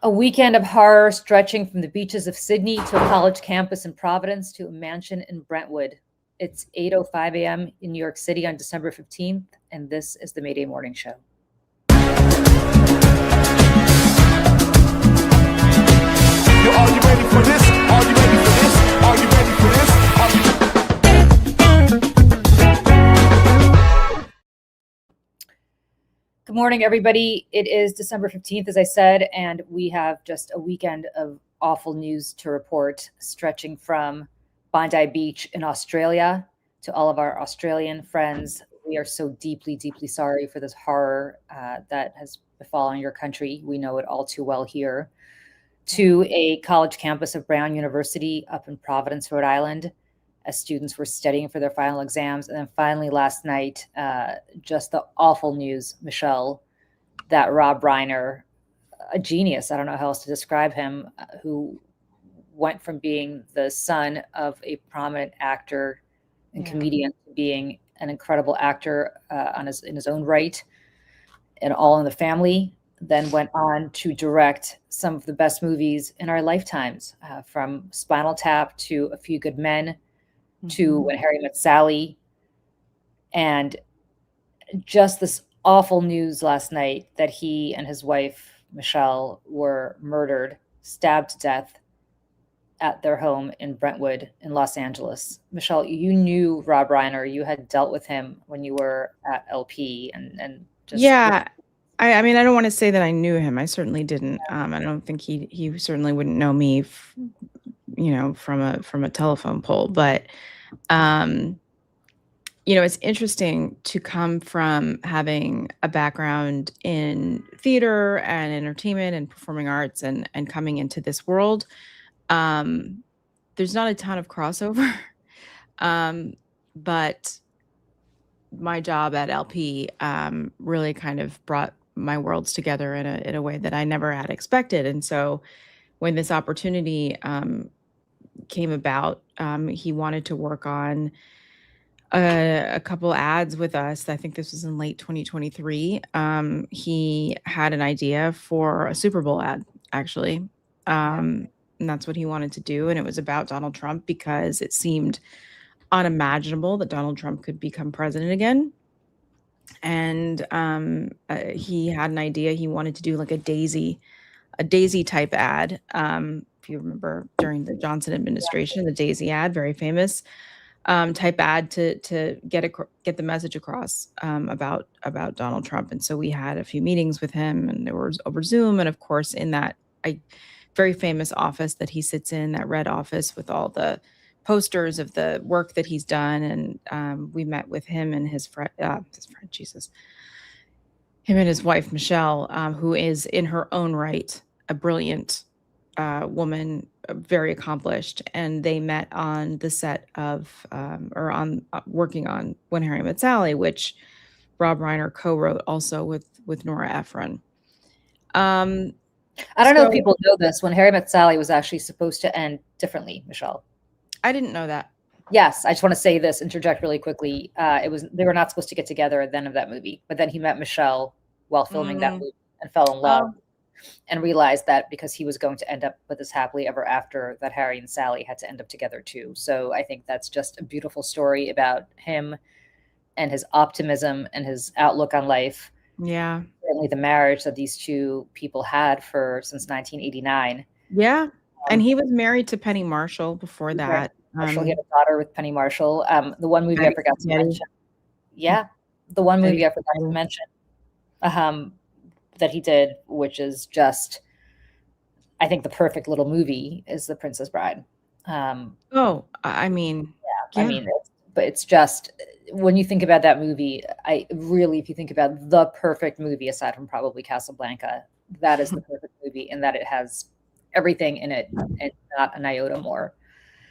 A weekend of horror stretching from the beaches of Sydney to a college campus in Providence to a mansion in Brentwood. It's 8:05 a.m. in New York City on December 15th, and this is the Mayday Morning Show. Yo, are you ready for this? Are you ready for this? Are you ready for this? Good morning, everybody. It is December 15th, as I said, and we have just a weekend of awful news to report, stretching from Bondi Beach in Australia to all of our Australian friends. We are so deeply, deeply sorry for this horror that has befallen your country. We know it all too well here. To a college campus of Brown University up in Providence, Rhode Island, as students were studying for their final exams. And then finally last night, just the awful news, Michelle, that Rob Reiner, a genius, I don't know how else to describe him, who went from being the son of a prominent actor and comedian to being an incredible actor in his own right, and All in the Family, then went on to direct some of the best movies in our lifetimes, from Spinal Tap to A Few Good Men to When Harry Met Sally. And just this awful news last night that he and his wife, Michelle, were murdered, stabbed to death at their home in Brentwood in Los Angeles. Michelle, you knew Rob Reiner. You had dealt with him when you were at LP and just... Yeah. I mean, I don't want to say that I knew him. I certainly didn't. I don't think he certainly wouldn't know me, from a telephone pole. But, it's interesting to come from having a background in theater and entertainment and performing arts and coming into this world. There's not a ton of crossover, but my job at LP really kind of brought my worlds together in a way that I never had expected. And so when this opportunity came about, he wanted to work on a couple ads with us. I think this was in late 2023. He had an idea for a Super Bowl ad, actually. And that's what he wanted to do. And it was about Donald Trump because it seemed unimaginable that Donald Trump could become president again. And he had an idea. He wanted to do like a Daisy type ad. If you remember during the Johnson administration, the Daisy ad, very famous type ad to get the message across about Donald Trump. And so we had a few meetings with him, and it was over Zoom. And of course, in that very famous office that he sits in, that red office with all the posters of the work that he's done. And we met with him and his friend, him and his wife, Michelle, who is in her own right, a brilliant woman, very accomplished. And they met on the set of, working on When Harry Met Sally, which Rob Reiner co-wrote also with Nora Ephron. I don't know if people know this. When Harry Met Sally was actually supposed to end differently, Michelle. I didn't know that. Yes, I just want to say this, interject really quickly. They were not supposed to get together at the end of that movie, but then he met Michelle while filming that movie and fell in love and realized that because he was going to end up with this happily ever after, that Harry and Sally had to end up together too. So I think that's just a beautiful story about him and his optimism and his outlook on life. Yeah. Certainly the marriage that these two people had since 1989. Yeah. And he was married to Penny Marshall before that. Marshall, he had a daughter with Penny Marshall. The one movie I forgot to mention. Yeah. The one movie I forgot to mention that he did, which is just, I think, the perfect little movie, is The Princess Bride. But it's just, when you think about that movie, if you think about the perfect movie, aside from probably Casablanca, that is the perfect movie, in that it has everything in it and not an iota more.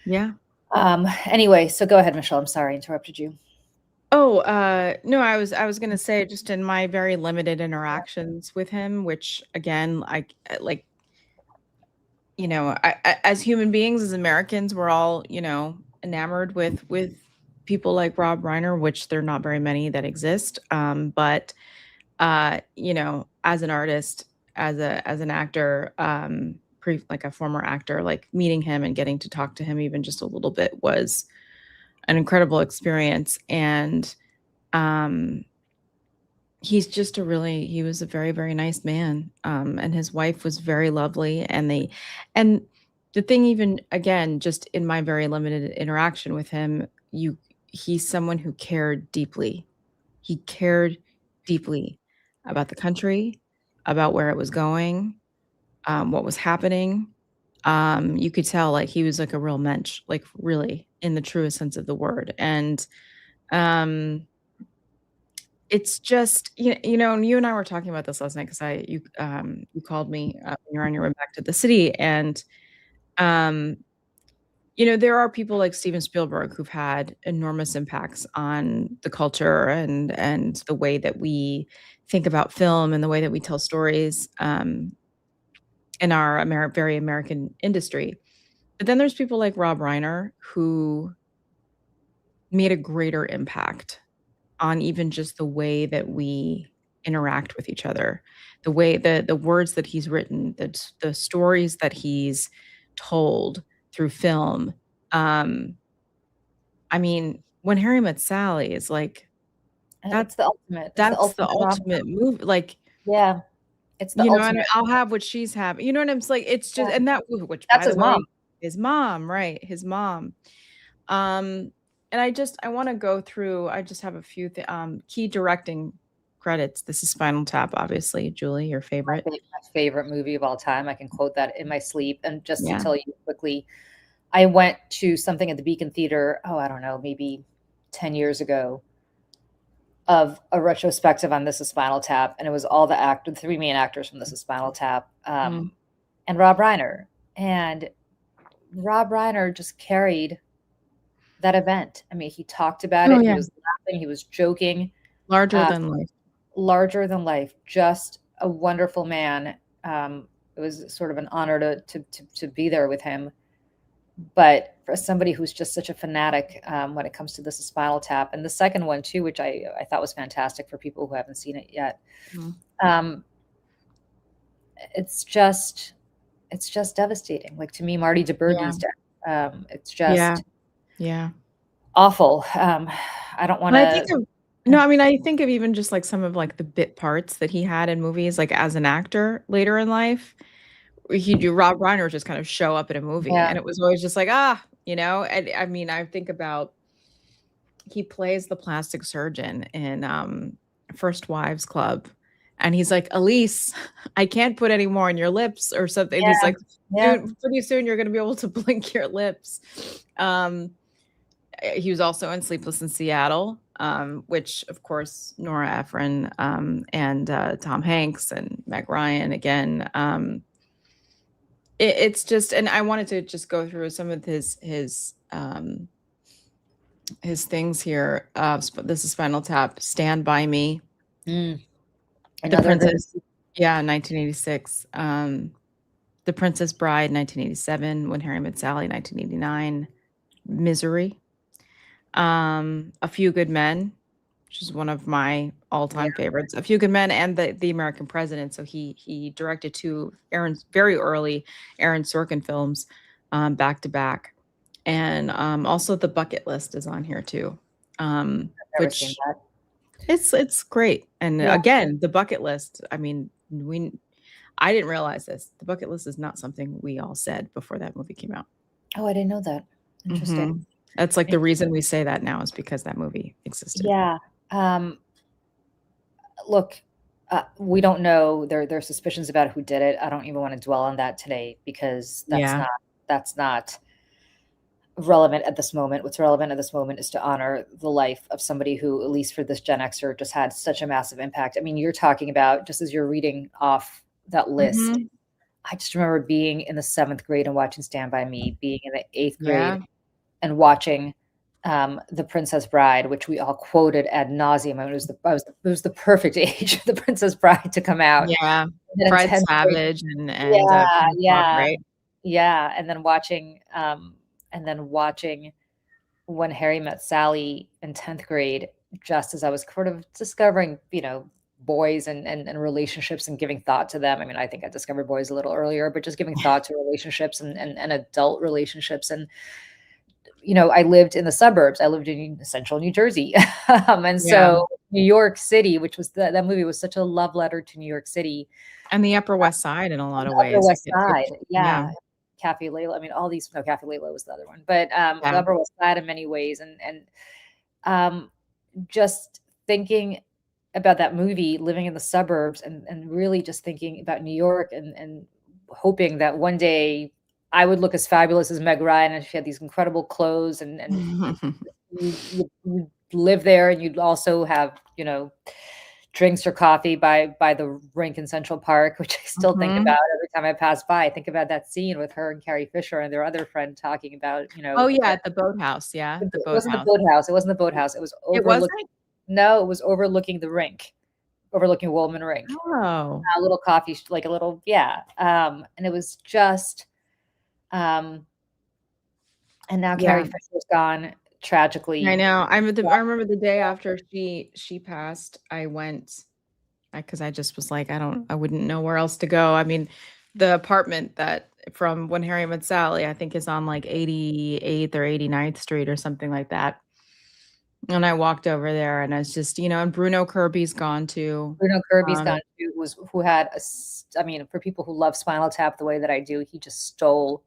Yeah. Anyway, so go ahead, Michelle. I'm sorry I interrupted you. No, I was going to say, just in my very limited interactions with him, which again, as human beings, as Americans, we're all, enamored with people like Rob Reiner, which there are not very many that exist. But as an artist, as an actor, like a former actor, like meeting him and getting to talk to him even just a little bit was an incredible experience. And um, he was a very, very nice man. And his wife was very lovely. And the thing, even again, just in my very limited interaction with him, he's someone who cared deeply. He cared deeply about the country, about where it was going, what was happening. You could tell like he was like a real mensch, like really in the truest sense of the word. And um, it's just and you and I were talking about this last night because you called me when you're on your way back to the city, and um, there are people like Steven Spielberg who've had enormous impacts on the culture and the way that we think about film and the way that we tell stories in our very American industry. But then there's people like Rob Reiner who made a greater impact on even just the way that we interact with each other, the way the words that he's written, the stories that he's told through film. Um, I mean, When Harry Met Sally is like that It's the ultimate. It's the that's the ultimate rom. ultimate movie. Like, Yeah, it's the and ultimate. I'll have what she's having. You know what I'm saying? Like, it's just, Yeah, and that movie, which that's by his the way, mom. his mom, right? His mom. Um, and I want to go through. I just have a few key directing credits. This is Spinal Tap, obviously. Julie, your favorite. My favorite movie of all time. I can quote that in my sleep. And just to Yeah. tell you quickly, I went to something at the Beacon Theater. Oh, I don't know, maybe 10 years ago, of a retrospective on This Is Spinal Tap, and it was all the three main actors from This Is Spinal Tap, Mm. and Rob Reiner. And Rob Reiner just carried that event. I mean, he talked about Oh it. He yeah. was laughing. He was joking. Larger Uh, than life. Larger than life. Just a wonderful man. It was sort of an honor to be there with him. But for somebody who's just such a fanatic when it comes to This Is Spinal Tap, and the second one too, which I thought was fantastic for people who haven't seen it yet. Mm. Um, it's just devastating. Like, to me, Marty Yeah. DeBergy's death. It's Yeah. just Yeah. awful. I don't want And I think to. of no, I mean, I think of even just like some of like the bit parts that he had in movies, like as an actor later in life. He do Rob Reiner would just kind of show up in a movie, Yeah, and it was always just like, and I mean, I think about he plays the plastic surgeon in First Wives Club, and he's like, Elise, I can't put any more on your lips or something. He's yeah, like, yeah. soon, pretty soon you're going to be able to blink your lips. Um, he was also in Sleepless in Seattle, which of course Nora Ephron and Tom Hanks and Meg Ryan again. It's just, and I wanted to just go through some of his things here. This is Spinal Tap, Stand By Me, Mm, The another great. Princess, yeah, 1986, The Princess Bride, 1987, When Harry Met Sally, 1989, Misery, A Few Good Men, which is one of my Yeah, all-time favorites. A Few Good Men and the American President. So he directed two Aaron's very early Aaron Sorkin films, back to back. And also The Bucket List is on here too, never seen which that. it's great. And Yeah. again, The Bucket List. I mean, I didn't realize this. The Bucket List is not something we all said before that movie came out. Oh, I didn't know that. Interesting. Mhm. That's like the reason we say that now is because that movie existed. Yeah. Um, Look, we don't know. There are suspicions about who did it. I don't even want to dwell on that today because Yeah. that's not relevant at this moment. What's relevant at this moment is to honor the life of somebody who, at least for this Gen Xer, just had such a massive impact. I mean, you're talking about, just as you're reading off that list, Mhm. I just remember being in the 7th grade and watching Stand By Me, being in the 8th Yeah. grade and watching The Princess Bride, which we all quoted ad nauseum. I mean, it was the perfect age for The Princess Bride to come out. Yeah. And then in Fred 10th grade, Savage and yeah, Prince Hawk, yeah, right? yeah, and then watching When Harry Met Sally in 10th grade, just as I was sort of discovering, boys and relationships and giving thought to them. I mean, I think I discovered boys a little earlier, but just giving thought to relationships and adult relationships. And, I lived in the suburbs. I lived in central New Jersey. And Yeah. so New York City, which was that movie was such a love letter to New York City. And the Upper West Side in a lot On of the Upper ways. West It Side, yeah. yeah. Cafe Layla, I mean, all these no, Cafe Layla was the other one, but, the Yeah. Upper West Side in many ways, um, just thinking about that movie, living in the suburbs and really just thinking about New York and hoping that one day I would look as fabulous as Meg Ryan, and she had these incredible clothes and you'd live there and you'd also have, drinks or coffee by the rink in Central Park, which I still think Mhm. about every time I pass by. I think about that scene with her and Carrie Fisher and their other friend talking about, Oh, yeah, at the boathouse, yeah, the it wasn't the boathouse. boathouse. It wasn't the boathouse. It was It overlooking. wasn't? No, it was overlooking the rink, overlooking Woolman Rink. Oh. A little coffee, like a little, yeah. And it was just, um, and now Carrie Yeah. Fisher's gone I tragically. know. I remember the day after she passed, I went, because I just was like, I wouldn't know where else to go. I mean, the apartment that from When Harry Met Sally, I think is on like 88th or 89th Street or something like that. And I walked over there and it's just, and Bruno Kirby's gone too. Bruno Kirby's Um, gone too, who had I mean, for people who love Spinal Tap the way that I do, he just stole.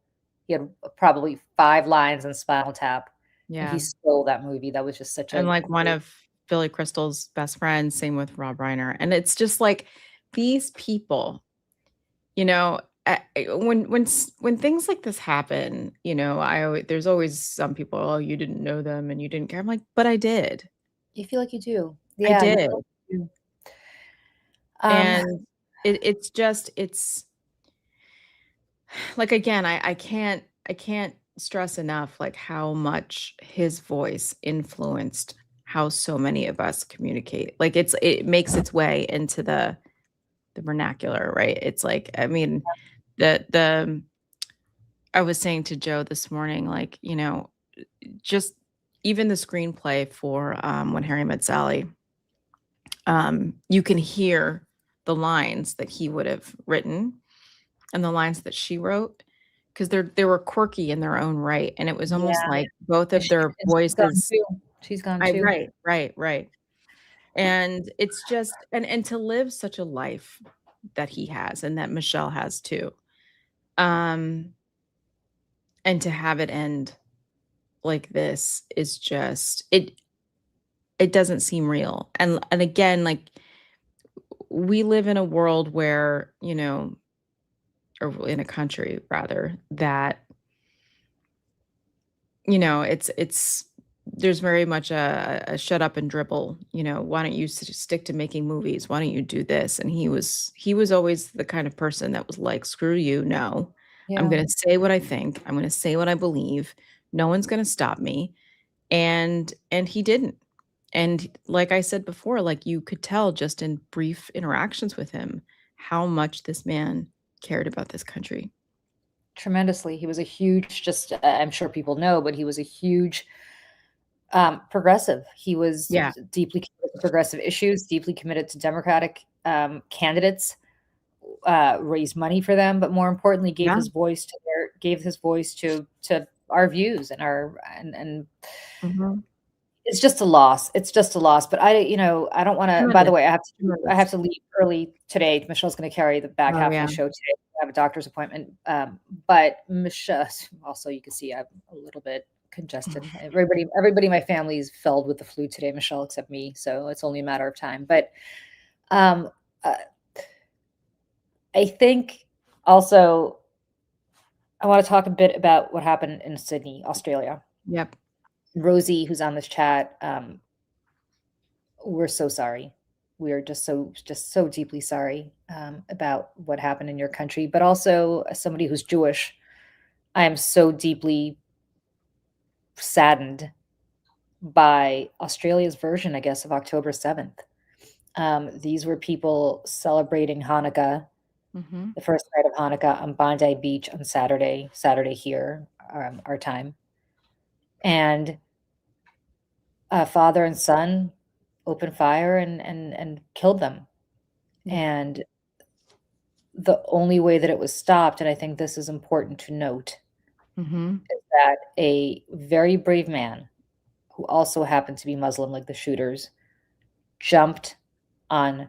He had probably 5 lines in Spinal Tap, and he yeah. stole that movie. That was just such And a like one great. of Billy Crystal's best friends, same with Rob Reiner. And it's just like these people, you know, when things like this happen, there's always some people, oh, you didn't know them and you didn't care. I'm like, but I did. You feel like you do. I Yeah, you did. feel like you do. Um, And it's like, again, I can't stress enough like how much his voice influenced how so many of us communicate. Like it makes its way into the vernacular, right? It's like, I mean, the I was saying to Joe this morning, like, just even the screenplay for When Harry Met Sally, you can hear the lines that he would have written and the lines that she wrote because they were quirky in their own right, and it was almost yeah, like both and of their she's gone voices. too. She's gone I too. right. And it's just and to live such a life that he has and that Michelle has too. Um, and to have it end like this is just it doesn't seem real. And again, like we live in a world where, or in a country rather, that, it's there's very much a shut up and dribble, why don't you stick to making movies? Why don't you do this? And he was always the kind of person that was like, screw you, no. I'm Yeah. gonna say what I think. I'm gonna say what I believe. No one's gonna stop me. And he didn't. And like I said before, like you could tell just in brief interactions with him how much this man cared about this country. Tremendously. He was a huge, just I'm sure people know, but he was a huge progressive. He was Yeah. deeply committed to progressive issues, deeply committed to Democratic candidates, raised money for them, but more importantly, Yeah. gave his voice to our views and our and Mhm. it's just a loss. It's just a loss. But I don't want to. By the Tremendous. way, I have Tremendous. to leave early today. Michelle's going to carry the back Oh, half of yeah. the show today. I have a doctor's appointment. But Michelle, also, you can see I'm a little bit congested. Everybody in my family is filled with the flu today, Michelle, except me. So it's only a matter of time. But um, uh, I think also I want to talk a bit about what happened in Sydney, Australia. Yep. Rosie, who's on this chat, we're so sorry. We are just so deeply sorry about what happened in your country. But also, as somebody who's Jewish, I am so deeply saddened by Australia's version, I guess, of October 7th. These were people celebrating Hanukkah, Mhm. the first night of Hanukkah on Bondi Beach on Saturday here, our time. And father and son opened fire and killed them. Yeah. And the only way that it was stopped, and I think this is important to note, Mm-hmm. is that a very brave man, who also happened to be Muslim like the shooters, jumped on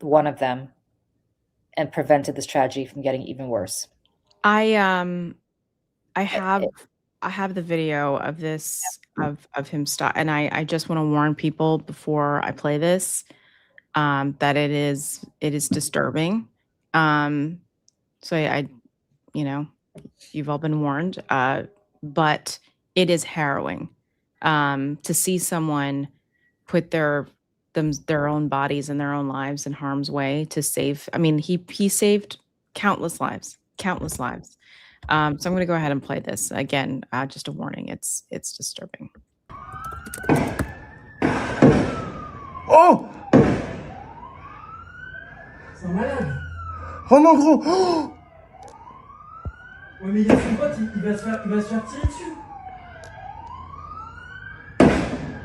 one of them and prevented this tragedy from getting even worse. I um I have It I have the video of this of him stop, and I just want to warn people before I play this that it is disturbing. Um so you know, you've all been warned, but it is harrowing to see someone put their own bodies and their own lives in harm's way to save. I mean, he saved countless lives, countless lives. So I'm going to go ahead and play this again. Just a warning. It's disturbing. Oh! C'est un malade. Oh non, gros! Oh! Ouais, mais il y a son pote, il va se faire tirer dessus.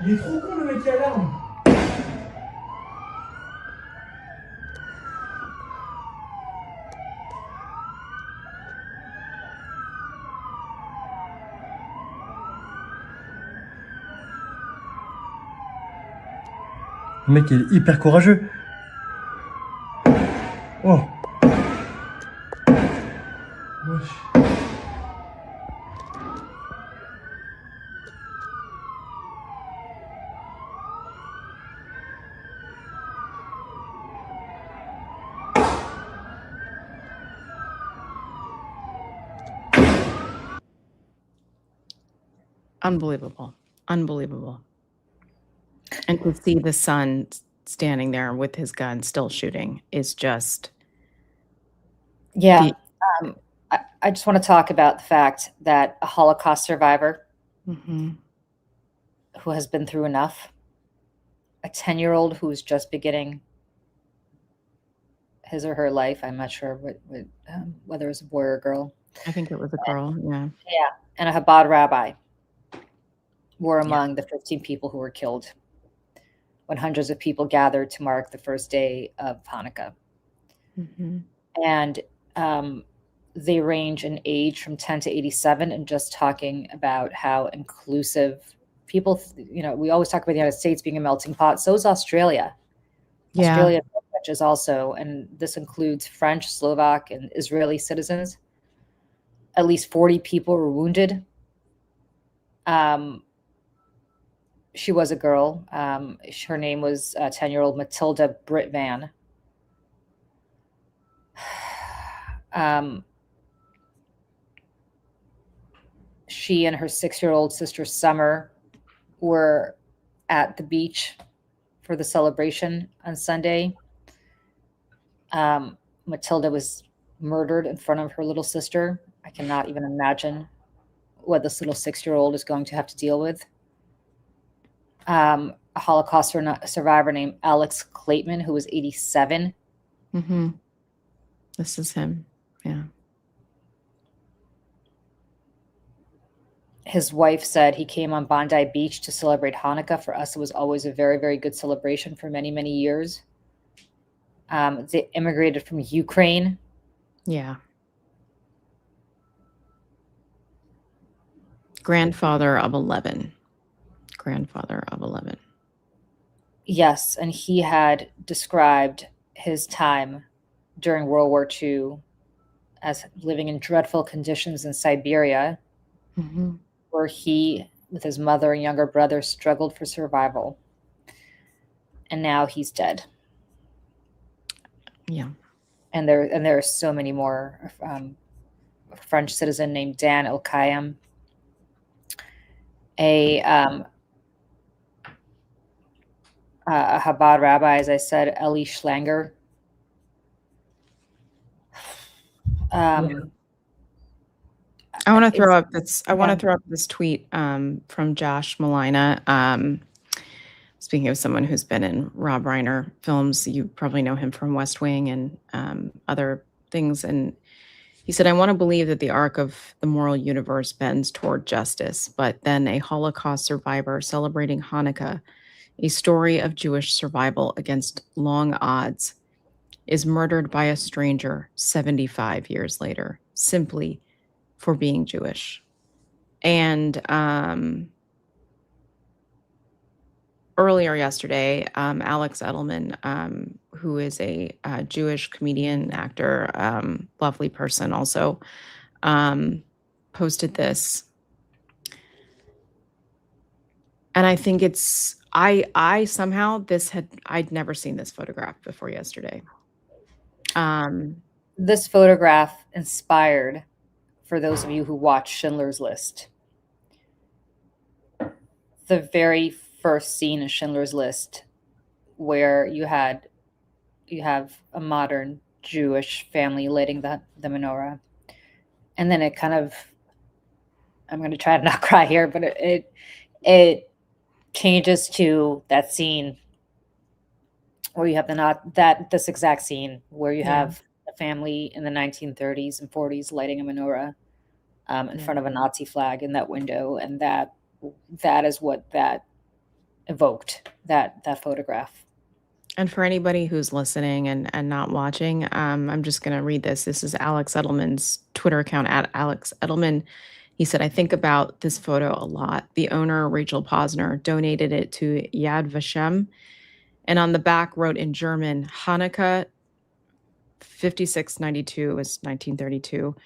Il est trop con, le mec qui a l'arme. Le mec il est hyper courageux. Oh! Wesh. Unbelievable. Unbelievable. And to see the son standing there with his gun still shooting is just Yeah. the I just want to talk about the fact that a Holocaust survivor Mhm. who has been through enough, a 10-year-old who is just beginning his or her life. I'm not sure whether it's a boy or a girl. I think it was a girl. Yeah. Yeah. And a Chabad rabbi were Yeah. among the 15 people who were killed when hundreds of people gathered to mark the first day of Hanukkah. Mhm. And they range in age from 10 to 87, and just talking about how inclusive people, we always talk about the United States being a melting pot. So is Australia. Yeah. Australia is also, and this includes French, Slovak, and Israeli citizens. At least 40 people were wounded. She was a girl. Her name was 10-year-old Matilda Britvan. She and her 6-year-old sister Summer were at the beach for the celebration on Sunday. Matilda was murdered in front of her little sister. I cannot even imagine what this little 6-year-old is going to have to deal with. A Holocaust survivor named Alex Klaitman, who was 87. Mhm. This is him. Yeah. His wife said he came on Bondi Beach to celebrate Hanukkah. For us, it was always a very, very good celebration for many, many years. They immigrated from Ukraine. Yeah. Grandfather of 11. Grandfather of 11. Yes, and he had described his time during World War II as living in dreadful conditions in Siberia, Mhm. where he, with his mother and younger brother, struggled for survival. And now he's dead. Yeah. And there are so many more. A French citizen named Dan El-Kayem, a Chabad rabbi, as I said, Eli Schlanger. Yeah. I want to It's throw up this. I want yeah. to throw up this tweet from Josh Malina. Speaking of someone who's been in Rob Reiner films, you probably know him from West Wing and other things. And he said, "I want to believe that the arc of the moral universe bends toward justice, but then a Holocaust survivor celebrating Hanukkah, a story of Jewish survival against long odds, is murdered by a stranger 75 years later, simply for being Jewish. And earlier yesterday, Alex Edelman, who is a Jewish comedian, actor, lovely person also, posted this. And I think I somehow I'd never seen this photograph before yesterday. This photograph inspired, for those of you who watch Schindler's List, the very first scene in Schindler's List, where you have a modern Jewish family lighting the menorah, and then it kind of, I'm going to try to not cry here, but it changes to that scene where you have this exact scene where you have a family in the 1930s and 40s lighting a menorah in front of a Nazi flag in that window, and that is what that evoked, that photograph. And for anybody who's listening and not watching, I'm just going to read this. This is Alex Edelman's Twitter account, at Alex Edelman. He said, "I think about this photo a lot. The owner, Rachel Posner, donated it to Yad Vashem, and on the back wrote in German, Hanukkah 5692 is 1932,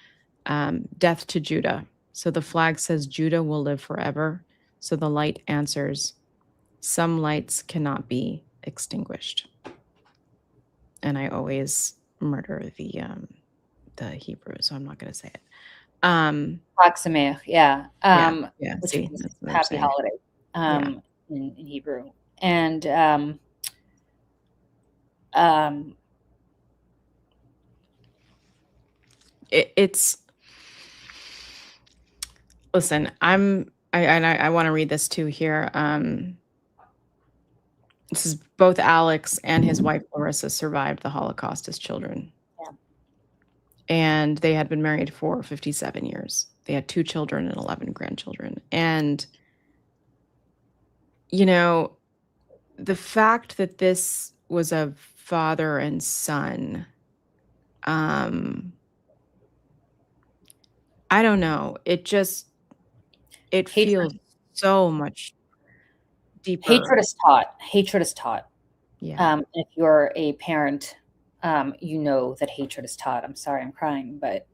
death to Judah. So the flag says Judah will live forever. So the light answers, some lights cannot be extinguished." And I always murder the Hebrew, so I'm not going to say it. Chag Sameach, yeah. Which See, means that's what I'm happy saying. holiday in Hebrew. And it's listen, I want to read this too here. This is both Alex and his wife Larissa survived the Holocaust as children. Yeah. And they had been married for 57 years. They had 2 children and 11 grandchildren. And you know, the fact that this was a father and son, I don't know. It feels so much deeper. Hatred is taught. Yeah. If you're a parent, you know that hatred is taught. I'm sorry, I'm crying, but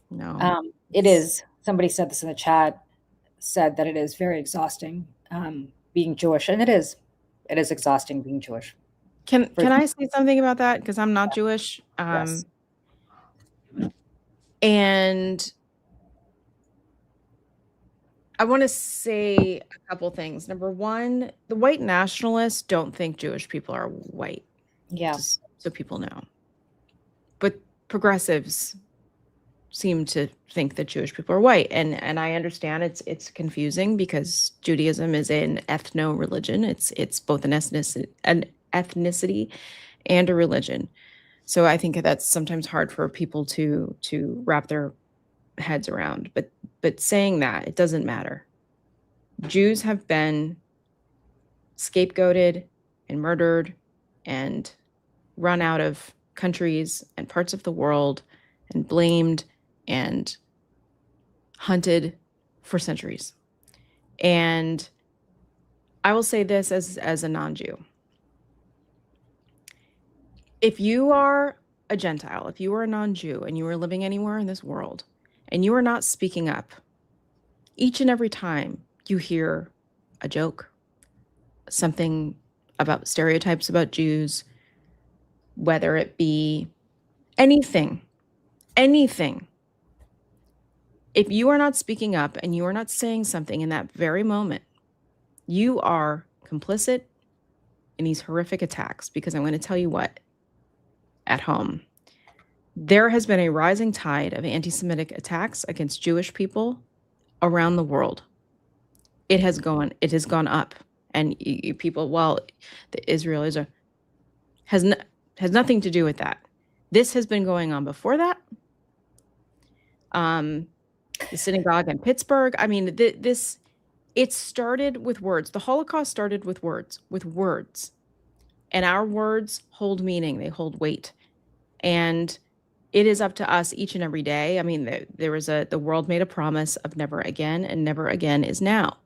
no, it is. Somebody said this in the chat, said that it is very exhausting being Jewish, and it is exhausting being Jewish. Can I say something about that? Because I'm not Jewish. Yes. And I want to say a couple things. Number one, the white nationalists don't think Jewish people are white. Yeah. Just so people know. But progressives seem to think that Jewish people are white. And I understand it's confusing because Judaism is an ethno-religion. It's both an ethnicity and a religion. So I think that's sometimes hard for people to wrap their heads around. But saying that, it doesn't matter. Jews have been scapegoated and murdered and run out of countries and parts of the world and blamed and hunted for centuries. And I will say this as a non-Jew. If you are a Gentile, if you are a non-Jew and you are living anywhere in this world and you are not speaking up, each and every time you hear a joke, something about stereotypes about Jews, whether it be anything, if you are not speaking up and you are not saying something in that very moment, you are complicit in these horrific attacks. Because I'm going to tell you what, at home, there has been a rising tide of anti-Semitic attacks against Jewish people around the world. It has gone up, and people, well, Israel has nothing to do with that. This has been going on before that. The synagogue in Pittsburgh. I mean, it started with words. The Holocaust started with words, and our words hold meaning. They hold weight. And it is up to us each and every day. I mean, the world made a promise of never again, and never again is now.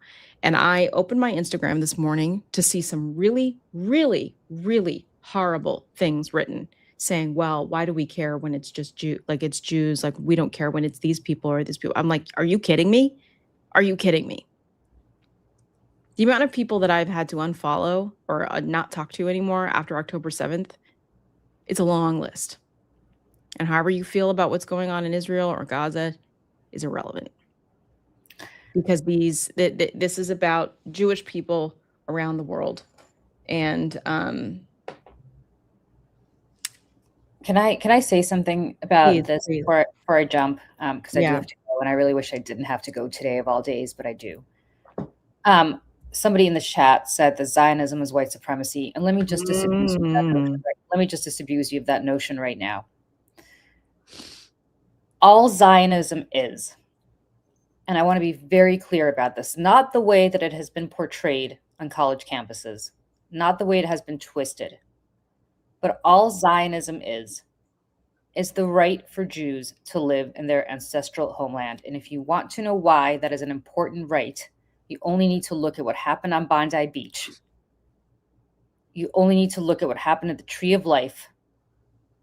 And I opened my Instagram this morning to see some really, really, really horrible things written saying, well, why do we care when it's just like it's Jews? Like, we don't care when it's these people or these people. I'm like, are you kidding me? Are you kidding me? The amount of people that I've had to unfollow or not talk to anymore after October 7th, it's a long list. And however you feel about what's going on in Israel or Gaza is irrelevant. Because this is about Jewish people around the world. And Can I say something about Please, this please. before I jump? Because I do Yeah. have to go, and I really wish I didn't have to go today of all days, but I do. Somebody in the chat said that Zionism is white supremacy, and let me just disabuse you of that notion. Let me just disabuse you of that notion right now. All Zionism is, and I want to be very clear about this, not the way that it has been portrayed on college campuses, not the way it has been twisted, but all Zionism is the right for Jews to live in their ancestral homeland. And if you want to know why that is an important right, you only need to look at what happened on Bondi Beach. You only need to look at what happened at the Tree of Life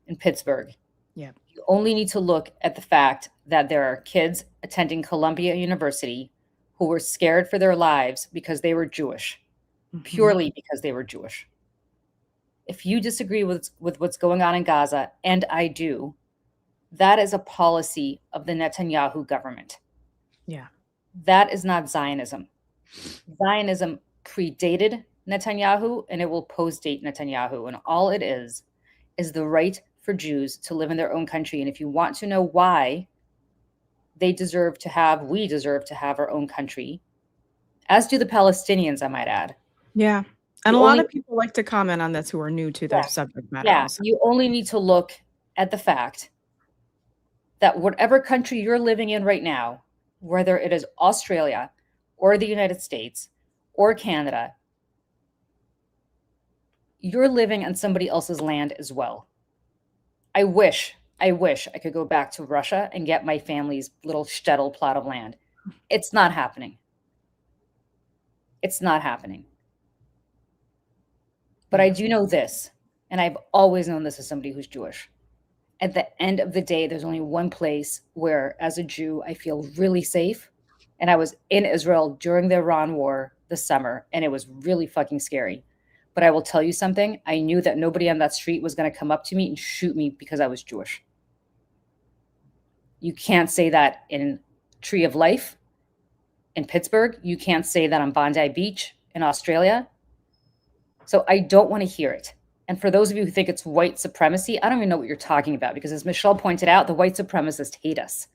in Pittsburgh. Yeah. You only need to look at the fact that there are kids attending Columbia University who were scared for their lives because they were Jewish, purely because they were Jewish. If you disagree with what's going on in Gaza, and I do, that is a policy of the Netanyahu government. Yeah. That is not Zionism. Zionism predated Netanyahu, and it will post-date Netanyahu. And all it is the right for Jews to live in their own country. And if you want to know why we deserve to have our own country, as do the Palestinians, I might add. Yeah. And a lot of people like to comment on this who are new to the subject matter. Yeah, Also. you only need to look at the fact that whatever country you're living in right now, whether it is Australia or the United States or Canada, you're living on somebody else's land as well. I wish I could go back to Russia and get my family's little shtetl plot of land. It's not happening. It's not happening. But I do know this, and I've always known this as somebody who's Jewish. At the end of the day, there's only one place where, as a Jew, I feel really safe. And I was in Israel during the Iran war this summer, and it was really fucking scary. But I will tell you something. I knew that nobody on that street was going to come up to me and shoot me because I was Jewish. You can't say that in Tree of Life in Pittsburgh. You can't say that on Bondi Beach in Australia. So I don't want to hear it. And for those of you who think it's white supremacy, I don't even know what you're talking about, because as Michelle pointed out, the white supremacists hate us.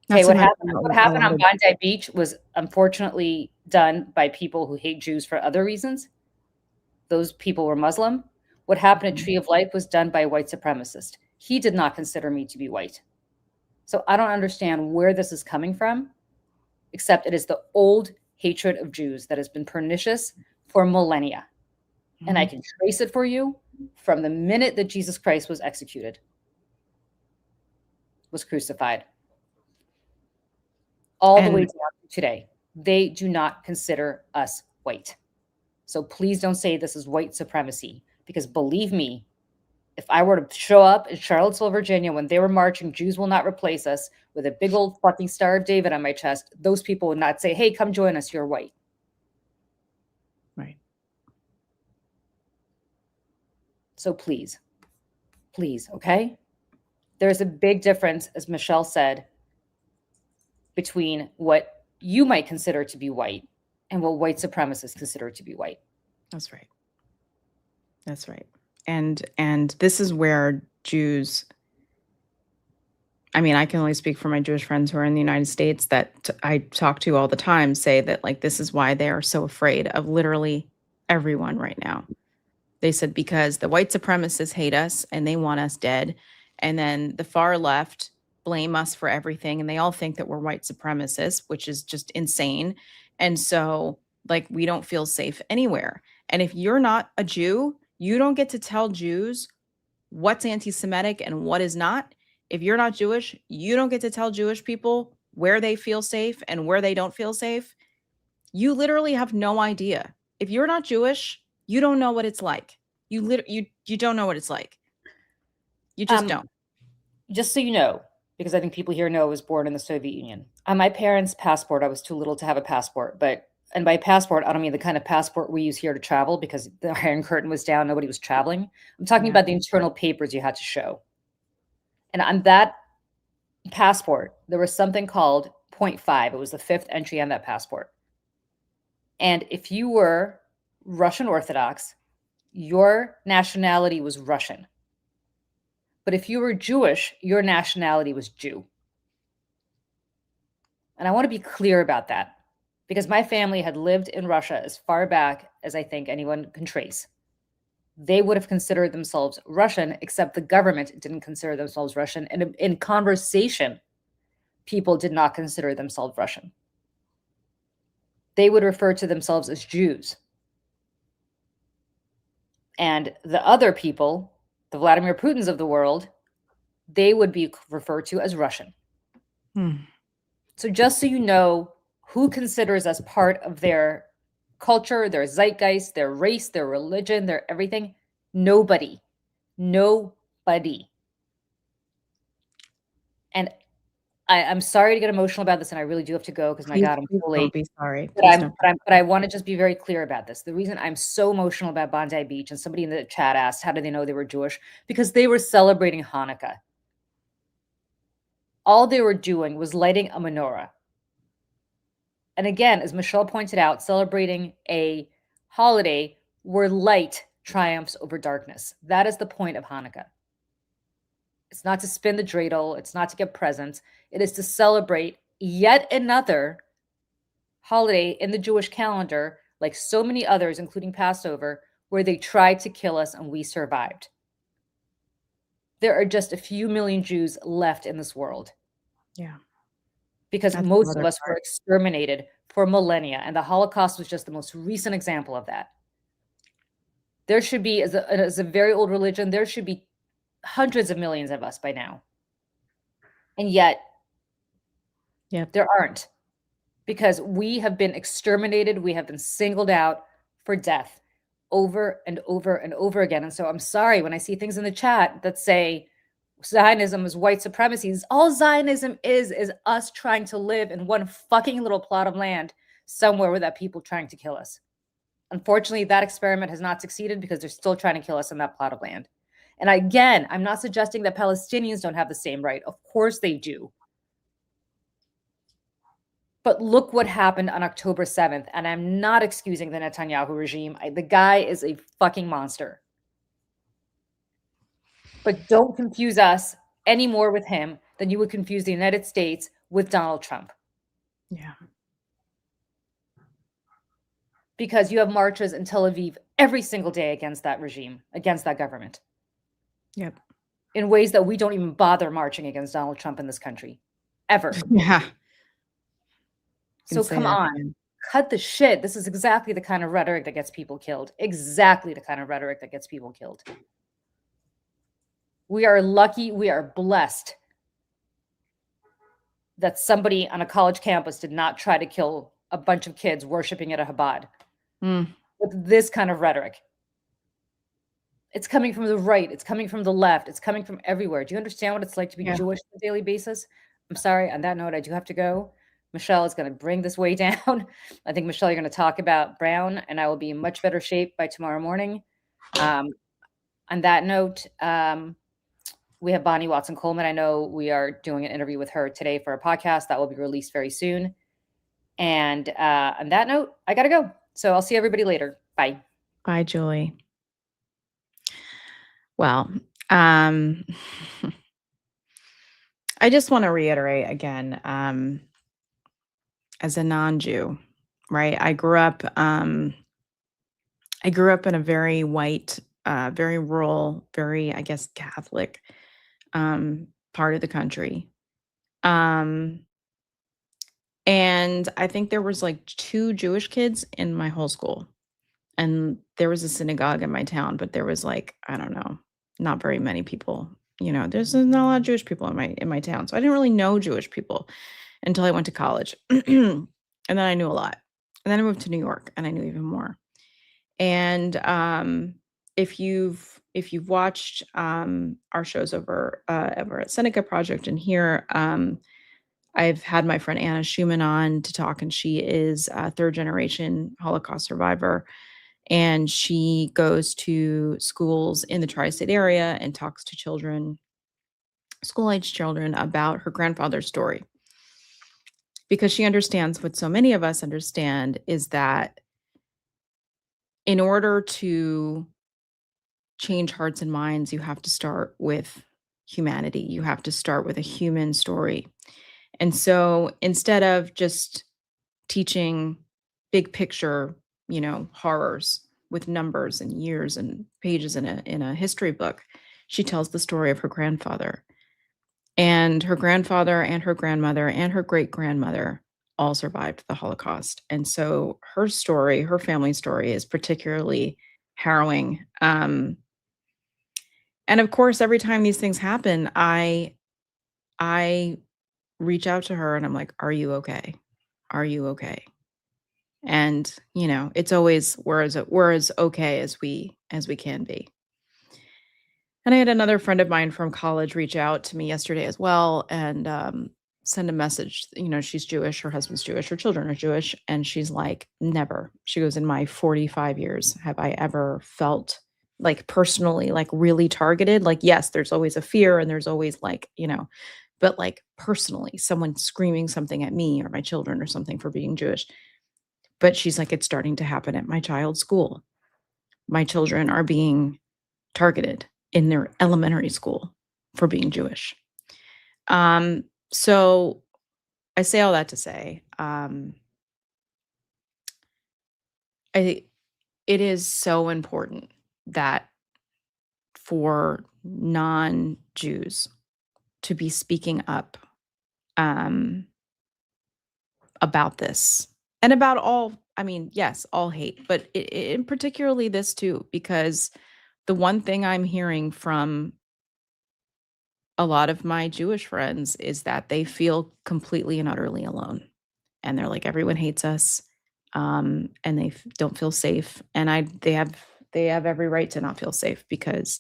Okay, what happened on Bondi Beach was unfortunately done by people who hate Jews for other reasons. Those people were Muslim. What happened at Tree of Life was done by a white supremacist. He did not consider me to be white. So I don't understand where this is coming from, except it is the old hatred of Jews that has been pernicious for millennia. And I can trace it for you from the minute that Jesus Christ was executed, was crucified, all the way down to today. They do not consider us white. So please don't say this is white supremacy, because believe me, if I were to show up in Charlottesville, Virginia, when they were marching, Jews will not replace us, with a big old fucking Star of David on my chest, those people would not say, hey, come join us, you're white. Right. So please, okay? There's a big difference, as Michelle said, between what you might consider to be white and what white supremacists consider to be white. That's right. That's right. And this is where Jews, I mean, I can only speak for my Jewish friends who are in the United States that I talk to all the time, say that, like, this is why they are so afraid of literally everyone right now. They said because the white supremacists hate us and they want us dead. And then the far left blame us for everything. And they all think that we're white supremacists, which is just insane. And so, like, we don't feel safe anywhere. And if you're not a Jew, you don't get to tell Jews what's anti-Semitic and what is not. If you're not Jewish, you don't get to tell Jewish people where they feel safe and where they don't feel safe. You literally have no idea. If you're not Jewish, you don't know what it's like. You don't know what it's like. You just don't. Just so you know, because I think people here know I was born in the Soviet Union. On my parents' passport, I was too little to have a passport, and by passport, I don't mean the kind of passport we use here to travel because the Iron Curtain was down, nobody was traveling. I'm talking Yeah. about the internal papers you had to show. And on that passport, there was something called point 5. It was the 5th entry on that passport. And if you were Russian Orthodox, your nationality was Russian. But if you were Jewish, your nationality was Jew. And I want to be clear about that because my family had lived in Russia as far back as I think anyone can trace. They would have considered themselves Russian, except the government didn't consider themselves Russian. And in conversation, people did not consider themselves Russian. They would refer to themselves as Jews. And the other people, the Vladimir Putins of the world, they would be referred to as Russian. So just so you know who considers us part of their culture, their zeitgeist, their race, their religion, their everything, nobody. And I'm sorry to get emotional about this, and I really do have to go because my God, I'm so late. Don't be sorry. But I want to just be very clear about this. The reason I'm so emotional about Bondi Beach, and somebody in the chat asked, how do they know they were Jewish? Because they were celebrating Hanukkah. All they were doing was lighting a menorah. And again, as Michelle pointed out, celebrating a holiday where light triumphs over darkness. That is the point of Hanukkah. It's not to spin the dreidel. It's not to get presents. It is to celebrate yet another holiday in the Jewish calendar, like so many others, including Passover, where they tried to kill us and we survived. There are just a few million Jews left in this world. Yeah. Because That's most of us were exterminated for millennia, and the Holocaust was just the most recent example of that. There should be, as a very old religion, there should be hundreds of millions of us by now. And yet, there aren't. Because we have been exterminated, we have been singled out for death over and over and over again. And so I'm sorry when I see things in the chat that say Zionism is white supremacy. All Zionism is us trying to live in one fucking little plot of land somewhere without people trying to kill us. Unfortunately, that experiment has not succeeded because they're still trying to kill us in that plot of land. And again, I'm not suggesting that Palestinians don't have the same right. Of course they do. But look what happened on October 7th. And I'm not excusing the Netanyahu regime. The guy is a fucking monster. But don't confuse us any more with him than you would confuse the United States with Donald Trump. Yeah. Because you have marches in Tel Aviv every single day against that regime, against that government. Yep. In ways that we don't even bother marching against Donald Trump in this country. Ever. Yeah. So come on. Cut the shit. This is exactly the kind of rhetoric that gets people killed. Exactly the kind of rhetoric that gets people killed. We are lucky, we are blessed that somebody on a college campus did not try to kill a bunch of kids worshiping at a Chabad with this kind of rhetoric. It's coming from the right. It's coming from the left. It's coming from everywhere. Do you understand what it's like to be Jewish on a daily basis? I'm sorry. On that note, I do have to go. Michelle is going to bring this way down. I think, Michelle, you're going to talk about Brown, and I will be in much better shape by tomorrow morning. On that note, we have Bonnie Watson-Coleman. I know we are doing an interview with her today for a podcast that will be released very soon. And on that note, I got to go. So I'll see everybody later. Bye. Bye, Julie. Well, I just want to reiterate again, as a non-Jew, right? I grew up in a very white, very rural, very, I guess, Catholic part of the country. And I think there was like 2 Jewish kids in my whole school. And there was a synagogue in my town, but there was like, I don't know, not very many people. There's not a lot of Jewish people in my town, so I didn't really know Jewish people until I went to college, and then I knew a lot, and then I moved to New York, and I knew even more. And if you've watched our shows over at Seneca Project and here, I've had my friend Anna Schumann on to talk, and she is a third generation Holocaust survivor. And she goes to schools in the tri-state area and talks to children, school-age children, about her grandfather's story. Because she understands what so many of us understand, is that in order to change hearts and minds, you have to start with humanity. You have to start with a human story. And so instead of just teaching big picture, horrors with numbers and years and pages in a history book, she tells the story of her grandfather. And her grandfather and her grandmother and her great grandmother all survived the Holocaust. And so her story, her family story, is particularly harrowing. And of course, every time these things happen, I reach out to her and I'm like, "Are you okay? Are you okay?" And, it's always we're as okay as we can be. And I had another friend of mine from college reach out to me yesterday as well, and send a message. She's Jewish, her husband's Jewish, her children are Jewish, and she's like, "Never." She goes, "In my 45 years, have I ever felt like personally, like really targeted? Like, yes, there's always a fear and there's always like, but like personally, someone screaming something at me or my children or something for being Jewish." But she's like, "It's starting to happen at my child's school. My children are being targeted in their elementary school for being Jewish." So I say all that to say, I it is so important that for non-Jews to be speaking up, um, about this and about all, I mean, yes, all hate, but in particularly this too, because the one thing I'm hearing from a lot of my Jewish friends is that they feel completely and utterly alone. And they're like, everyone hates us, and they don't feel safe. And they have every right to not feel safe, because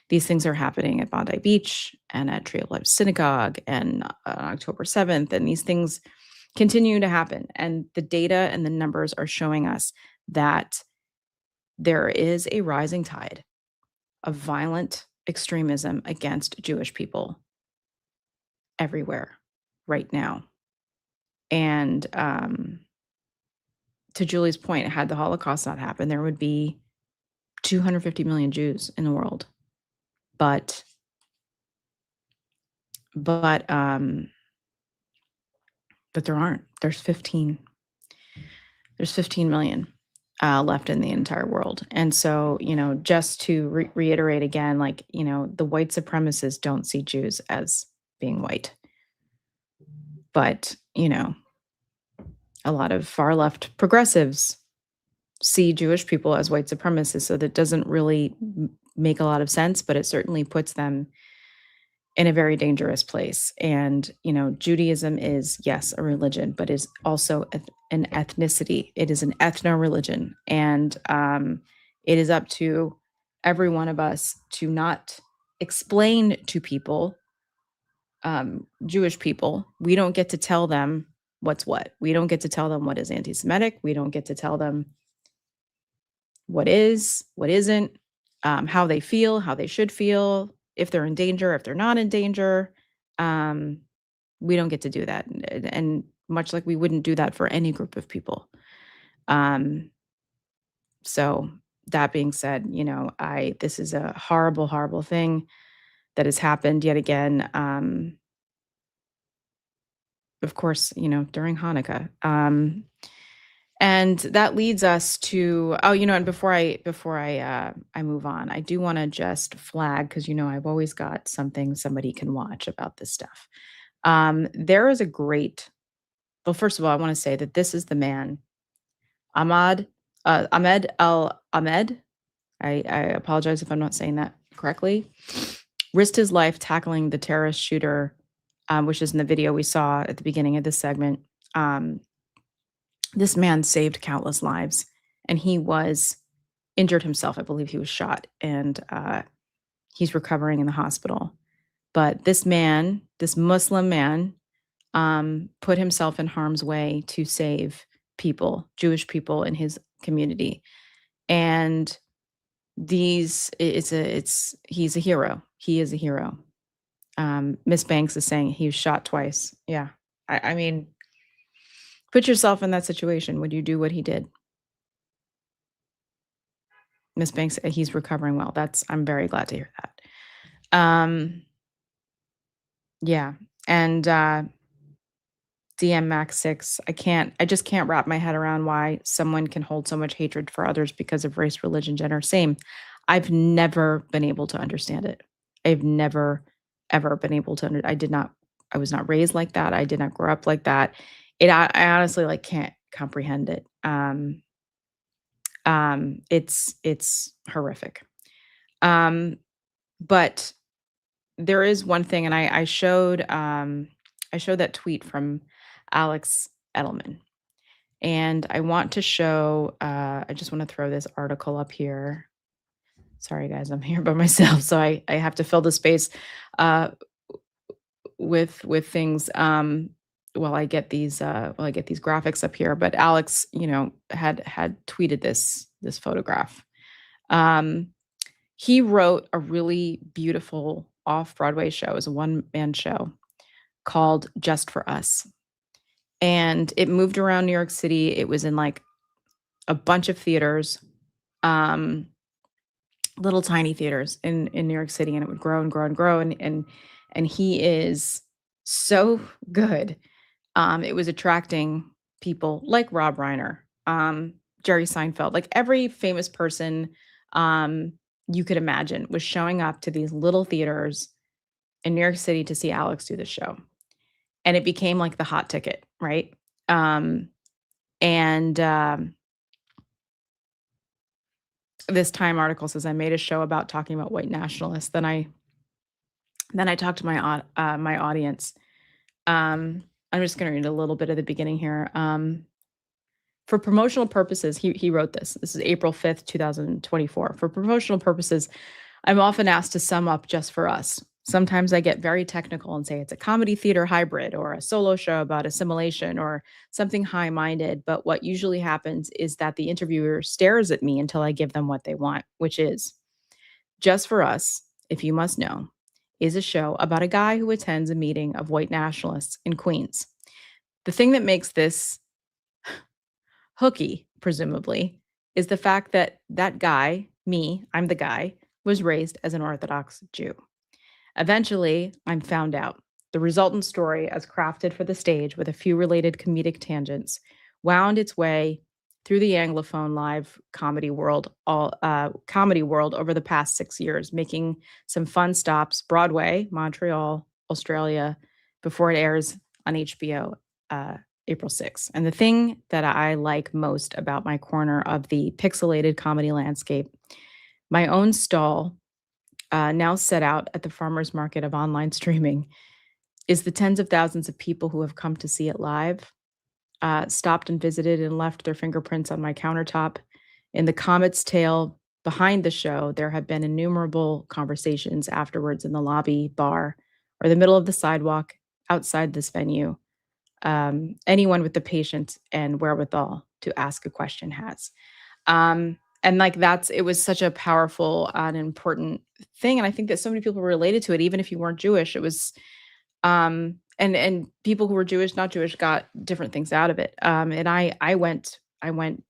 these things are happening at Bondi Beach and at Tree of Life Synagogue and October 7th, and these things continue to happen. And the data and the numbers are showing us that there is a rising tide of violent extremism against Jewish people everywhere right now. And to Julie's point, had the Holocaust not happened, there would be 250 million Jews in the world. But but um but there aren't. There's 15 million left in the entire world. And so, just to reiterate again, like, the white supremacists don't see Jews as being white. But, a lot of far left progressives see Jewish people as white supremacists. So that doesn't really make a lot of sense, but it certainly puts them in a very dangerous place. And, Judaism is, yes, a religion, but is also an ethnicity. It is an ethno-religion. And it is up to every one of us to not explain to people, Jewish people. We don't get to tell them what's what. We don't get to tell them what is anti-Semitic. We don't get to tell them what is, what isn't, how they feel, how they should feel, if they're in danger, if they're not in danger. We don't get to do that. And much like we wouldn't do that for any group of people. So that being said, this is a horrible, horrible thing that has happened yet again. Of course, during Hanukkah. And that leads us to, and before I move on, I do want to just flag, because I've always got something somebody can watch about this stuff. There is a great, well, first of all, I want to say that this is the man, Ahmed Al Ahmed. I apologize if I'm not saying that correctly, risked his life tackling the terrorist shooter, which is in the video we saw at the beginning of this segment. This man saved countless lives, and he was injured himself. I believe he was shot, and he's recovering in the hospital. But this man, this Muslim man, put himself in harm's way to save people, Jewish people in his community. And he's a hero. He is a hero. Miss Banks is saying he was shot twice. Yeah. I mean, put yourself in that situation. Would you do what he did? Miss Banks, he's recovering well. I'm very glad to hear that. Yeah. And DM Max 6, I just can't wrap my head around why someone can hold so much hatred for others because of race, religion, gender. Same. I've never been able to understand it. I've never, ever been able to I was not raised like that. I did not grow up like that. I honestly like can't comprehend it. It's horrific. But there is one thing, and I showed that tweet from Alex Edelman, and I want to show. I just want to throw this article up here. Sorry, guys, I'm here by myself, so I have to fill the space with things while I get these graphics up here. But Alex, had tweeted this photograph. He wrote a really beautiful off-Broadway show. It was a one-man show called Just for Us. And it moved around New York City. It was in like a bunch of theaters, little tiny theaters in New York City, and it would grow and grow and grow. And he is so good. It was attracting people like Rob Reiner, Jerry Seinfeld, like every famous person you could imagine was showing up to these little theaters in New York City to see Alex do the show. And it became like the hot ticket, right? This Time article says, I made a show about talking about white nationalists. Then I talked to my audience. I'm just going to read a little bit of the beginning here. For promotional purposes, he wrote this. This is April 5th, 2024. For promotional purposes, I'm often asked to sum up Just for Us. Sometimes I get very technical and say it's a comedy theater hybrid or a solo show about assimilation or something high-minded. But what usually happens is that the interviewer stares at me until I give them what they want, which is Just for Us, if you must know, is a show about a guy who attends a meeting of white nationalists in Queens. The thing that makes this hooky, presumably, is the fact that that guy, me, I'm the guy, was raised as an Orthodox Jew. Eventually, I'm found out. The resultant story, as crafted for the stage with a few related comedic tangents, wound its way through the Anglophone live comedy world over the past 6 years, making some fun stops: Broadway, Montreal, Australia, before it airs on HBO April 6th. And the thing that I like most about my corner of the pixelated comedy landscape, my own stall, now set out at the farmer's market of online streaming, is the tens of thousands of people who have come to see it live, stopped and visited and left their fingerprints on my countertop. In the comet's tail behind the show, there have been innumerable conversations afterwards in the lobby, bar, or the middle of the sidewalk outside this venue. Anyone with the patience and wherewithal to ask a question has. And like it was such a powerful and important thing. And I think that so many people related to it, even if you weren't Jewish. It was, and people who were Jewish, not Jewish, got different things out of it. And I went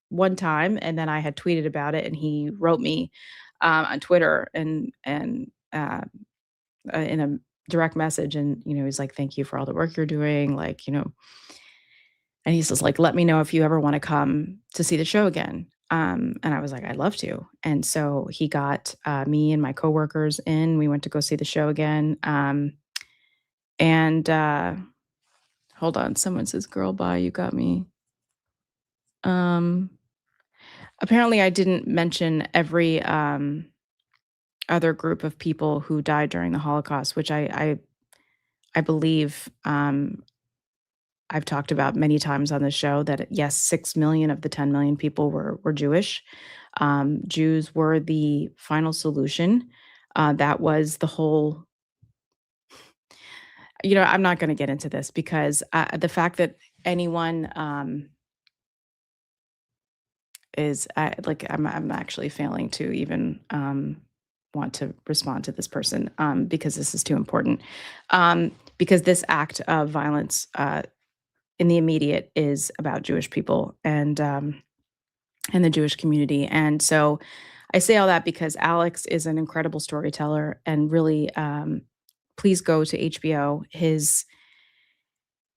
one time, and then I had tweeted about it, and he wrote me on Twitter and in a direct message, and he's like, "Thank you for all the work you're doing," and he says, like, "Let me know if you ever want to come to see the show again." And I was like, "I'd love to." And so he got me and my coworkers in. We went to go see the show again. And hold on, someone says, "Girl, bye, you got me." Apparently, I didn't mention every other group of people who died during the Holocaust, which I believe I've talked about many times on the show that yes, 6 million of the 10 million people were Jewish. Jews were the final solution. That was the whole. I'm not going to get into this because the fact that anyone is like I'm actually failing to even want to respond to this person because this is too important. Because this act of violence in the immediate is about Jewish people and the Jewish community, and so I say all that because Alex is an incredible storyteller, and really, please go to HBO. His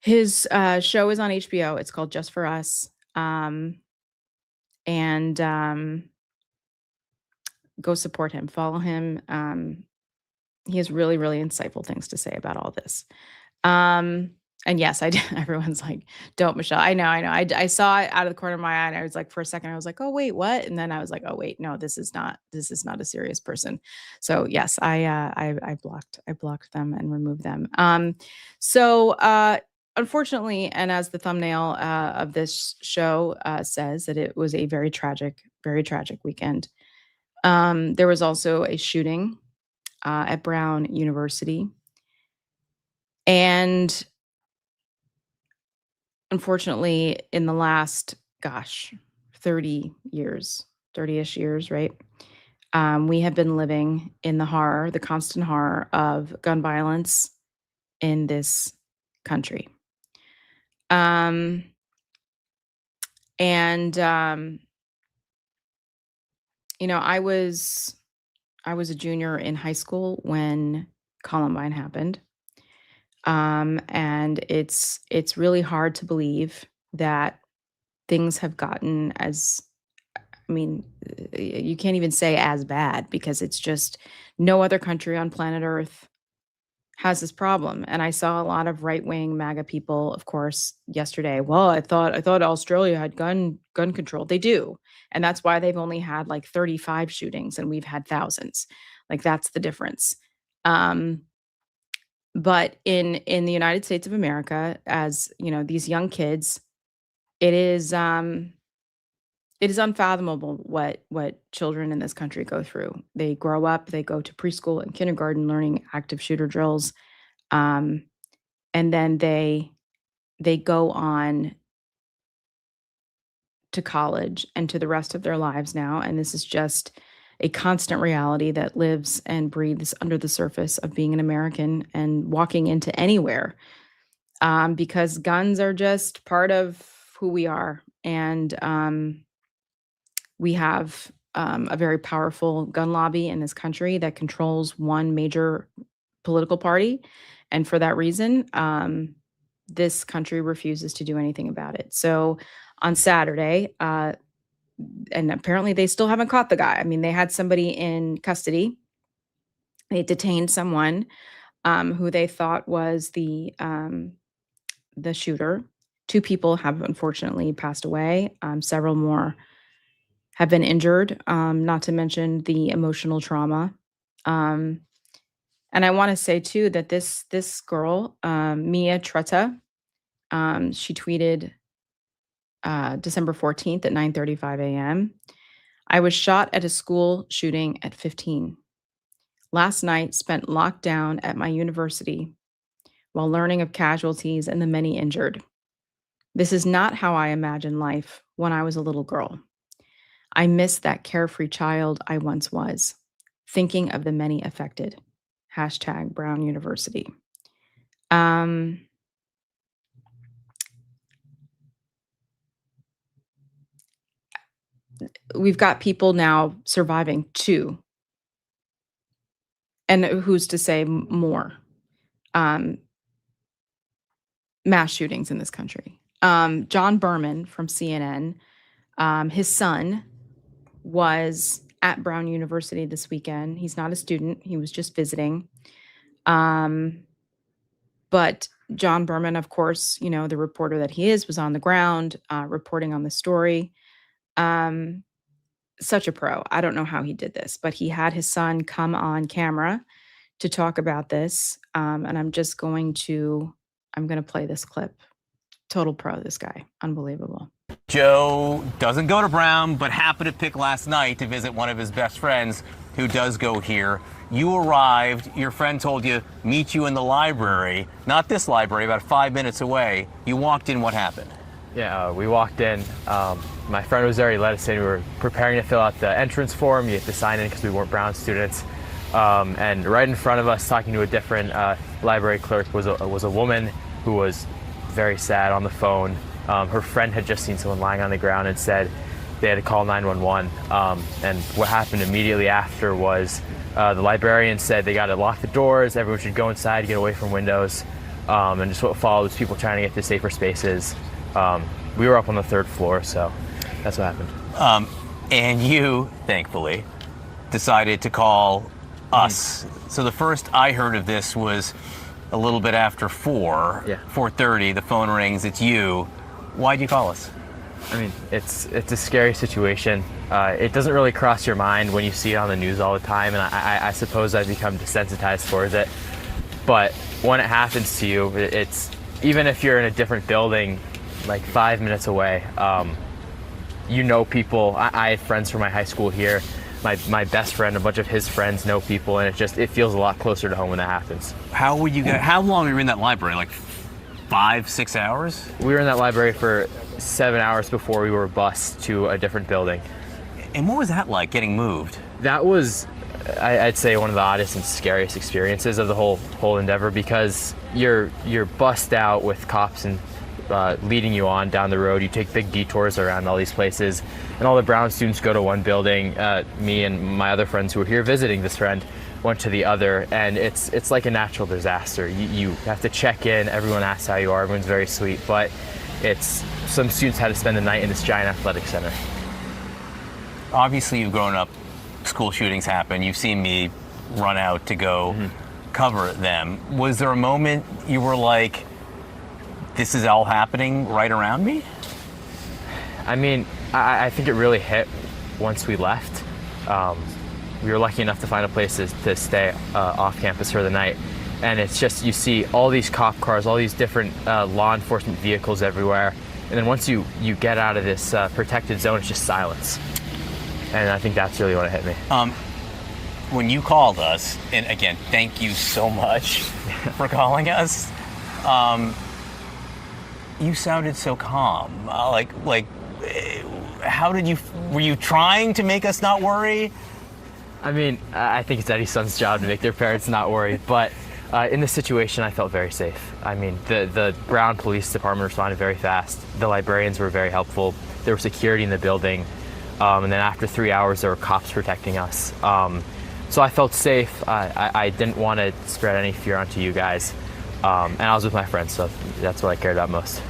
show is on HBO. It's called Just for Us. And go support him, follow him. He has really, really insightful things to say about all this. Um, and yes, I did. Everyone's like, "Don't, Michelle." I know, I know. I saw it out of the corner of my eye, and I was like, for a second, I was like, "Oh wait, what?" And then I was like, "Oh wait, no, this is not. This is not a serious person." So yes, I blocked them and removed them. So unfortunately, and as the thumbnail of this show says, that it was a very tragic weekend. There was also a shooting at Brown University. And unfortunately, in the last, gosh, 30 years, 30-ish years, right? We have been living in the constant horror of gun violence in this country. Um, and I was a junior in high school when Columbine happened. And it's really hard to believe that things have gotten as I mean, you can't even say as bad because it's just no other country on planet Earth has this problem. And I saw a lot of right-wing MAGA people, of course, yesterday. Well, I thought Australia had gun control. They do. And that's why they've only had like 35 shootings and we've had thousands. Like that's the difference. Um, but in the United States of America, as you know, these young kids, it is it is unfathomable what children in this country go through. They grow up, they go to preschool and kindergarten learning active shooter drills, um, and then they go on to college and to the rest of their lives now, and this is just a constant reality that lives and breathes under the surface of being an American and walking into anywhere, because guns are just part of who we are, and we have a very powerful gun lobby in this country that controls one major political party. And for that reason, this country refuses to do anything about it. So on Saturday, and apparently they still haven't caught the guy. I mean, they had somebody in custody. They detained someone who they thought was the shooter. Two people have unfortunately passed away. Several more have been injured, not to mention the emotional trauma. Um, and I want to say too that this girl, Mia Tretta, she tweeted December 14th at 9:35 a.m. I was shot at a school shooting at 15. Last night spent locked down at my university while learning of casualties and the many injured. This is not how I imagined life when I was a little girl. I miss that carefree child I once was, thinking of the many affected. Hashtag Brown University. Um, we've got people now surviving two, and who's to say more, um, mass shootings in this country. John Berman from CNN, his son was at Brown University this weekend. He's not a student, he was just visiting. But John Berman, of course, the reporter that he is, was on the ground reporting on the story. such a pro. I don't know how he did this, but he had his son come on camera to talk about this. And I'm going to play this clip. Total pro, this guy. Unbelievable. Joe doesn't go to Brown, but happened to pick last night to visit one of his best friends who does go here. You arrived, your friend told you, meet you in the library, not this library, about 5 minutes away. You walked in, what happened? Yeah, we walked in. My friend was there, he let us in. We were preparing to fill out the entrance form. You have to sign in because we weren't Brown students. And right in front of us, talking to a different library clerk, was a woman who was very sad on the phone. Her friend had just seen someone lying on the ground and said they had to call 911. And what happened immediately after was the librarian said they got to lock the doors, everyone should go inside to get away from windows. And just what followed was people trying to get to safer spaces. We were up on the 3rd floor, so that's what happened. And you, thankfully, decided to call us. So the first I heard of this was a little bit after 4:30, the phone rings, it's you. Why'd you call us? I mean, it's a scary situation. It doesn't really cross your mind when you see it on the news all the time, and I suppose I've become desensitized towards it. But when it happens to you, it's even if you're in a different building, like 5 minutes away, you know people. I have friends from my high school here. My best friend, a bunch of his friends know people, and it feels a lot closer to home when that happens. How long were you in that library? Like 5-6 hours? We were in that library for 7 hours before we were bused to a different building. And what was that like, getting moved? That was, I'd say, one of the oddest and scariest experiences of the whole endeavor, because you're bussed out with cops and leading you on down the road. You take big detours around all these places, and all the Brown students go to one building. Me and my other friends who were here visiting this friend went to the other, and it's like a natural disaster. You have to check in, everyone asks how you are, everyone's very sweet, but some students had to spend the night in this giant athletic center. Obviously, you've grown up, school shootings happen, you've seen me run out to go cover them. Was there a moment you were like, this is all happening right around me? I mean, I think it really hit once we left. We were lucky enough to find a place to stay off campus for the night. And it's just, you see all these cop cars, all these different law enforcement vehicles everywhere. And then once you get out of this protected zone, it's just silence. And I think that's really what hit me. When you called us, and again, thank you so much for calling us, you sounded so calm. How were you trying to make us not worry? I mean, I think it's Eddie's son's job to make their parents not worry, but in this situation, I felt very safe. I mean, the Brown Police Department responded very fast. The librarians were very helpful. There was security in the building. And then after 3 hours, there were cops protecting us. So I felt safe. I didn't want to spread any fear onto you guys. And I was with my friends, so that's what I cared about most.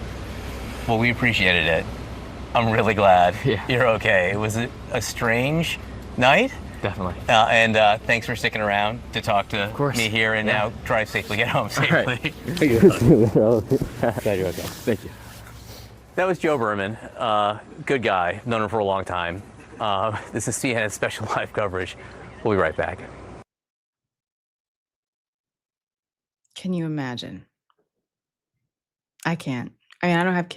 Well, we appreciated it. I'm really glad you're okay. It was a strange night. Definitely. And thanks for sticking around to talk to me here, and now drive safely, get home safely. Right. Glad you're okay. Thank you. That was Joe Berman, good guy, known him for a long time. This is CNN's special live coverage. We'll be right back. Can you imagine? I can't. I mean, I don't have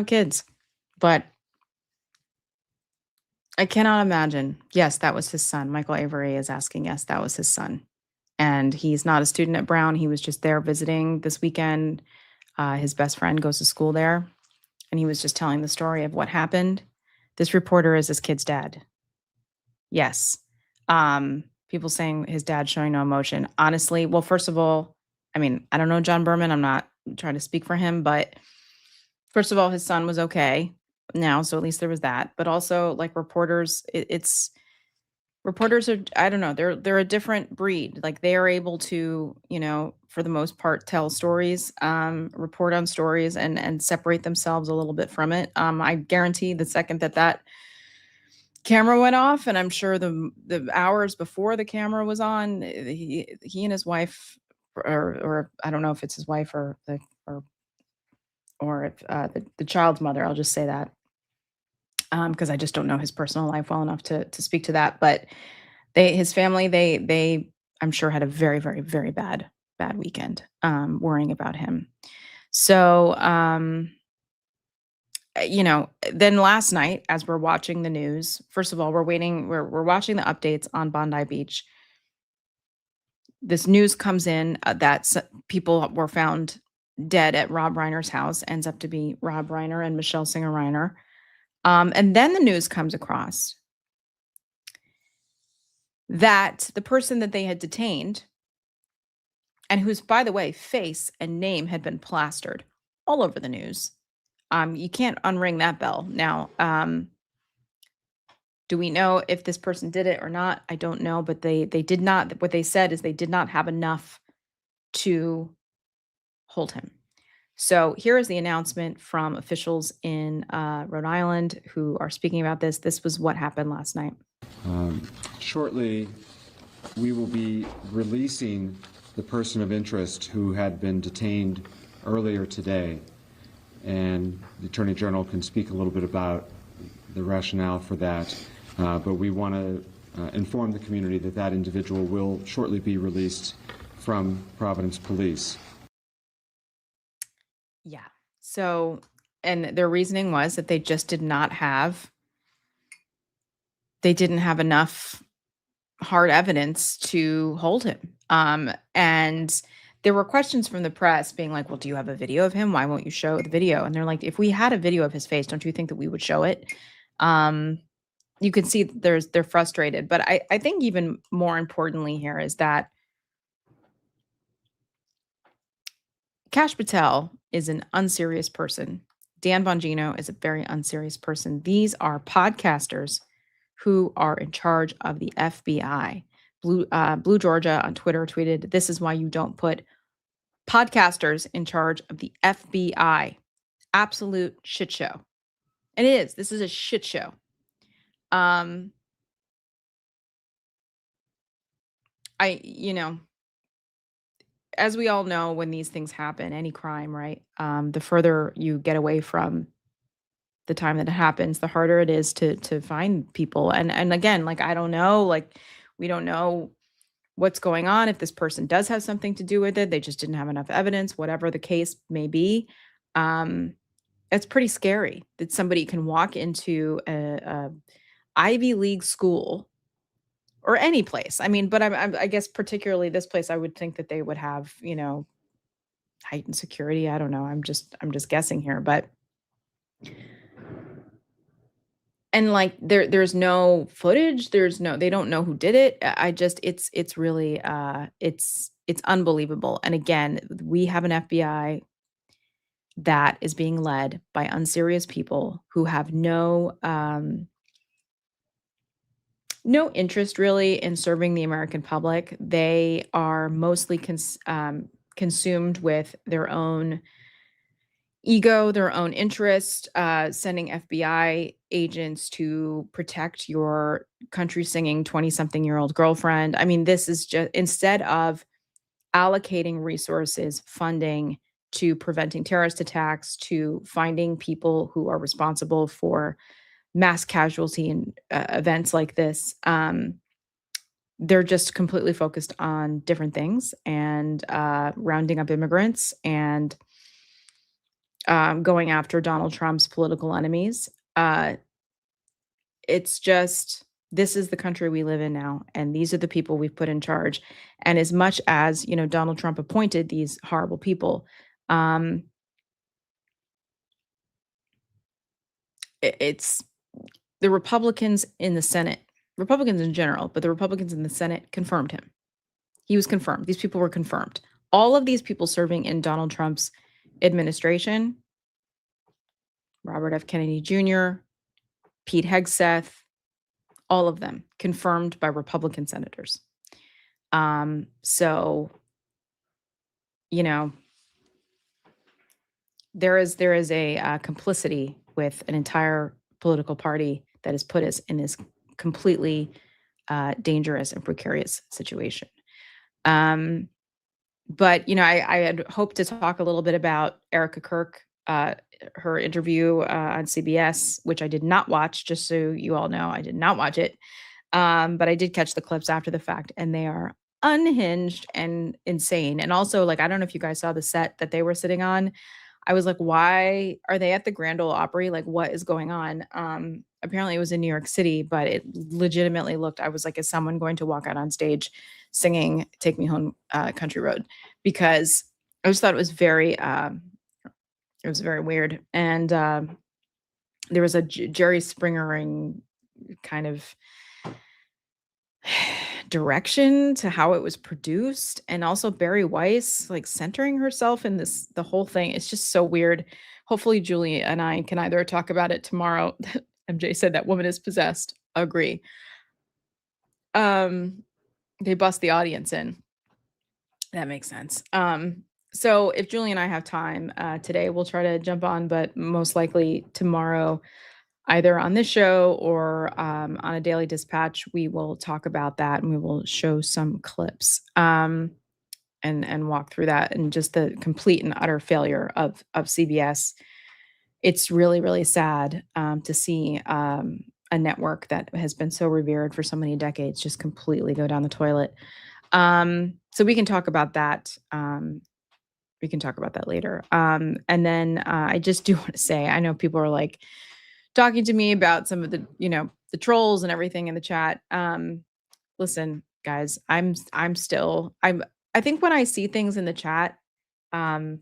kids, but I cannot imagine. Yes, that was his son. Michael Avery is asking, yes, that was his son. And he's not a student at Brown. He was just there visiting this weekend. His best friend goes to school there. And he was just telling the story of what happened. This reporter is his kid's dad. Yes. People saying his dad showing no emotion. Honestly, well, first of all, I mean, I don't know John Berman. I'm not trying to speak for him, but first of all, his son was okay now, so at least there was that. But also, like, reporters, reporters are, I don't know, they're a different breed. Like, they are able to, for the most part, tell stories, report on stories, and separate themselves a little bit from it. I guarantee the second that camera went off, and I'm sure the hours before the camera was on, he and his wife, or I don't know if it's his wife or if the child's mother, I'll just say that, because I just don't know his personal life well enough to speak to that. But his family, they I'm sure had a very, very, very bad weekend, worrying about him. So, then last night, as we're watching the news, first of all, we're watching the updates on Bondi Beach. This news comes in that people were found dead at Rob Reiner's house, ends up to be Rob Reiner and Michelle Singer Reiner. And then the news comes across that the person that they had detained, and whose, by the way, face and name had been plastered all over the news. You can't unring that bell. Now, do we know if this person did it or not? I don't know, but they did not. What they said is they did not have enough to hold him. So here is the announcement from officials in Rhode Island who are speaking about this. This was what happened last night. Shortly, we will be releasing the person of interest who had been detained earlier today. And the Attorney General can speak a little bit about the rationale for that. But we want to inform the community that that individual will shortly be released from Providence Police. Yeah. So, and their reasoning was that they just didn't have enough hard evidence to hold him. And there were questions from the press being like, well, do you have a video of him? Why won't you show the video? And they're like, if we had a video of his face, don't you think that we would show it? You can see they're frustrated. But I think even more importantly here is that Kash Patel is an unserious person. Dan Bongino is a very unserious person. These are podcasters who are in charge of the FBI. Blue Georgia on Twitter tweeted, "This is why you don't put podcasters in charge of the FBI. Absolute shit show." And it is. This is a shit show. As we all know, when these things happen, any crime, right? The further you get away from the time that it happens, the harder it is to find people. And again, like, I don't know, like, we don't know what's going on. If this person does have something to do with it, they just didn't have enough evidence, whatever the case may be. It's pretty scary that somebody can walk into a Ivy League school or any place. I mean, but I guess particularly this place, I would think that they would have, heightened security. I don't know. I'm just guessing here, but and like there's no footage. They don't know who did it. It's really it's unbelievable. And again, we have an FBI that is being led by unserious people who have no interest really in serving the American public. They are mostly consumed with their own ego, their own interest, sending FBI agents to protect your country singing 20-something-year-old girlfriend. I mean, this is just, instead of allocating resources, funding to preventing terrorist attacks, to finding people who are responsible for mass casualty and events like this, they're just completely focused on different things and rounding up immigrants and going after Donald Trump's political enemies. It's just, this is the country we live in now, and these are the people we've put in charge. And as much as, Donald Trump appointed these horrible people, it's the Republicans in the Senate, Republicans in general, but the Republicans in the Senate confirmed him. He was confirmed. These people were confirmed. All of these people serving in Donald Trump's administration, Robert F. Kennedy Jr., Pete Hegseth, all of them confirmed by Republican senators. So, there is a complicity with an entire political party that has put us in this completely dangerous and precarious situation. But I had hoped to talk a little bit about Erica Kirk uh, her interview on CBS, which I did not watch, just so you all know, I did not watch it. But I did catch the clips after the fact, and they are unhinged and insane. And also, like, I don't know if you guys saw the set that they were sitting on. I was like, why are they at the Grand Ole Opry? Like, what is going on? Apparently it was in New York City, but it legitimately looked, I was like, is someone going to walk out on stage singing Take Me Home, Country Road? Because I just thought it was very weird. And there was a Jerry Springering kind of direction to how it was produced, and also Barry Weiss like centering herself in the whole thing. It's just so weird. Hopefully Julie and I can either talk about it tomorrow. MJ said that woman is possessed. Agree. Um they bust the audience in. That makes sense. So if Julie and I have time today, we'll try to jump on, but most likely tomorrow, either on this show or on a daily dispatch, we will talk about that and we will show some clips and walk through that and just the complete and utter failure of CBS. It's really, really sad to see a network that has been so revered for so many decades just completely go down the toilet. So we can talk about that. We can talk about that later. And then I just do want to say, I know people are like talking to me about some of the, the trolls and everything in the chat. Listen, guys, I think when I see things in the chat, um,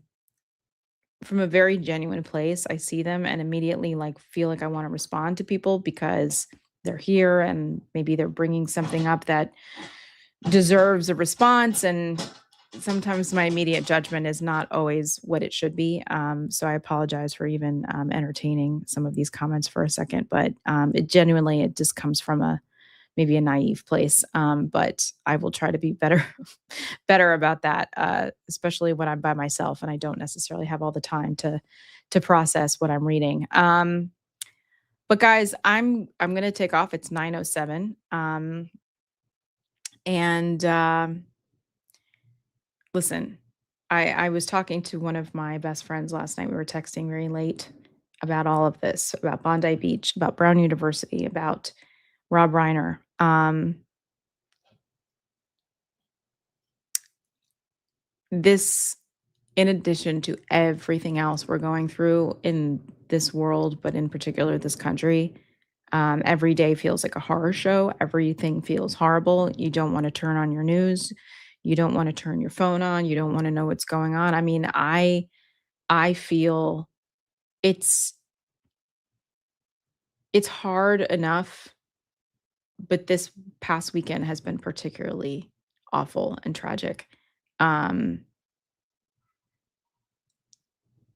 from a very genuine place, I see them and immediately like feel like I want to respond to people because they're here and maybe they're bringing something up that deserves a response. And sometimes my immediate judgment is not always what it should be. So I apologize for even entertaining some of these comments for a second, but it just comes from maybe a naive place. But I will try to be better, better about that, especially when I'm by myself and I don't necessarily have all the time to process what I'm reading. But guys, I'm gonna take off. It's 9:07. And listen, I was talking to one of my best friends last night. We were texting very late about all of this, about Bondi Beach, about Brown University, about Rob Reiner. This, in addition to everything else we're going through in this world, but in particular this country, every day feels like a horror show. Everything feels horrible. You don't want to turn on your news. You don't want to turn your phone on. You don't want to know what's going on. I mean, I feel it's hard enough, but this past weekend has been particularly awful and tragic.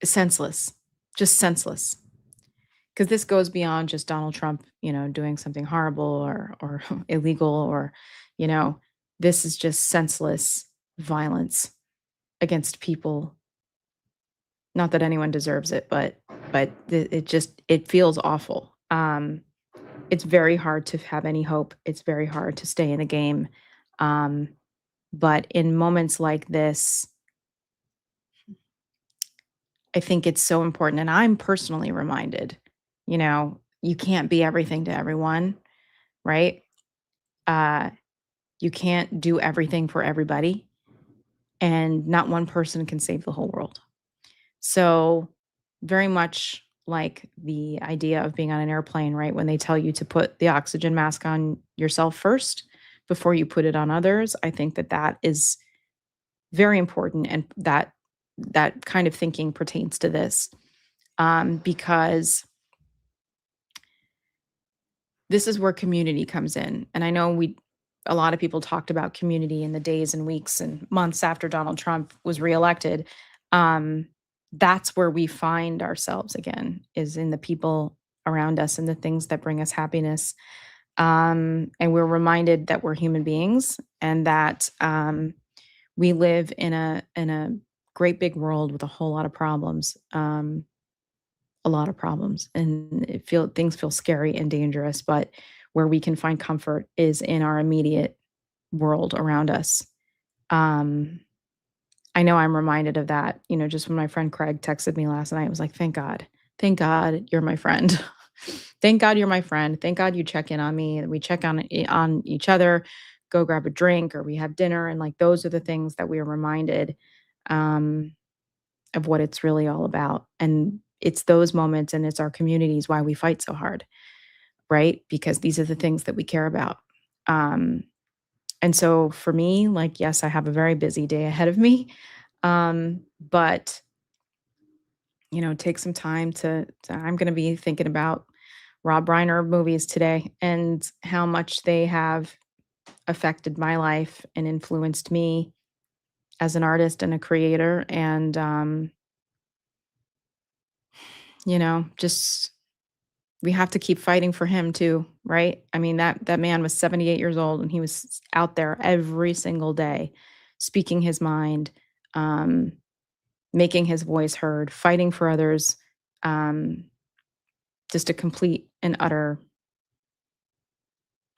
Senseless, just senseless. Because this goes beyond just Donald Trump, doing something horrible or illegal or, you know, this is just senseless violence against people. Not that anyone deserves it, but it feels awful. It's very hard to have any hope. It's very hard to stay in the game. But in moments like this, I think it's so important. And I'm personally reminded, you can't be everything to everyone, right? You can't do everything for everybody. And not one person can save the whole world. So, very much like the idea of being on an airplane, right? When they tell you to put the oxygen mask on yourself first before you put it on others, I think that is very important, and that kind of thinking pertains to this, because this is where community comes in. And I know a lot of people talked about community in the days and weeks and months after Donald Trump was reelected. That's where we find ourselves again, is in the people around us and the things that bring us happiness. And we're reminded that we're human beings and that we live in a great big world with a whole lot of problems. A lot of problems, and things feel scary and dangerous, but where we can find comfort is in our immediate world around us. I know I'm reminded of that, just when my friend Craig texted me last night, I was like, thank God you're my friend. Thank God you're my friend. Thank God you check in on me and we check on each other, go grab a drink or we have dinner. And like, those are the things that we are reminded um, of what it's really all about. And it's those moments and it's our communities why we fight so hard, right? Because these are the things that we care about. Um, and so for me, like, yes, I have a very busy day ahead of me. But take some time I'm going to be thinking about Rob Reiner movies today and how much they have affected my life and influenced me as an artist and a creator. And, just we have to keep fighting for him too, right? I mean, that man was 78 years old and he was out there every single day speaking his mind, um, making his voice heard, fighting for others, um, just a complete and utter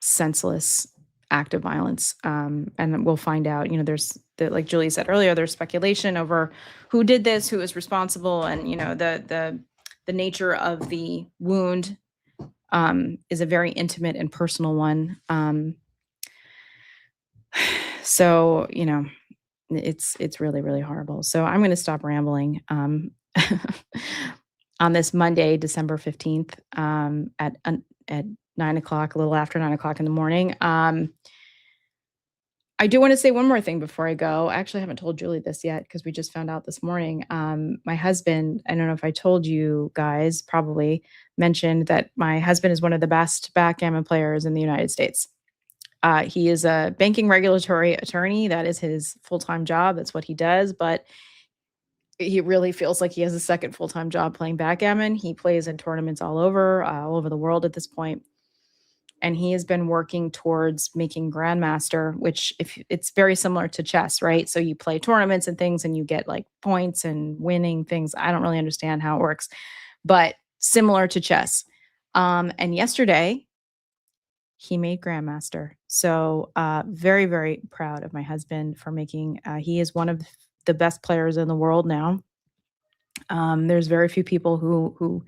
senseless act of violence. And we'll find out, like Julie said earlier, there's speculation over who did this, who is responsible. And, the nature of the wound is a very intimate and personal one. So, it's really, really horrible. So I'm going to stop rambling. On this Monday, December 15th, at 9 o'clock, a little after 9 o'clock in the morning. I do want to say one more thing before I go. I actually haven't told Julie this yet because we just found out this morning. My husband, I don't know if I told you guys, probably mentioned that my husband is one of the best backgammon players in the United States. He is a banking regulatory attorney. That is his full-time job. That's what he does. But he really feels like he has a second full-time job playing backgammon. He plays in tournaments all over the world at this point. And he has been working towards making Grandmaster, which it's very similar to chess, right? So you play tournaments and things and you get like points and winning things. I don't really understand how it works, but similar to chess. And yesterday he made Grandmaster. So very, very proud of my husband for making, he is one of the best players in the world now. There's very few people who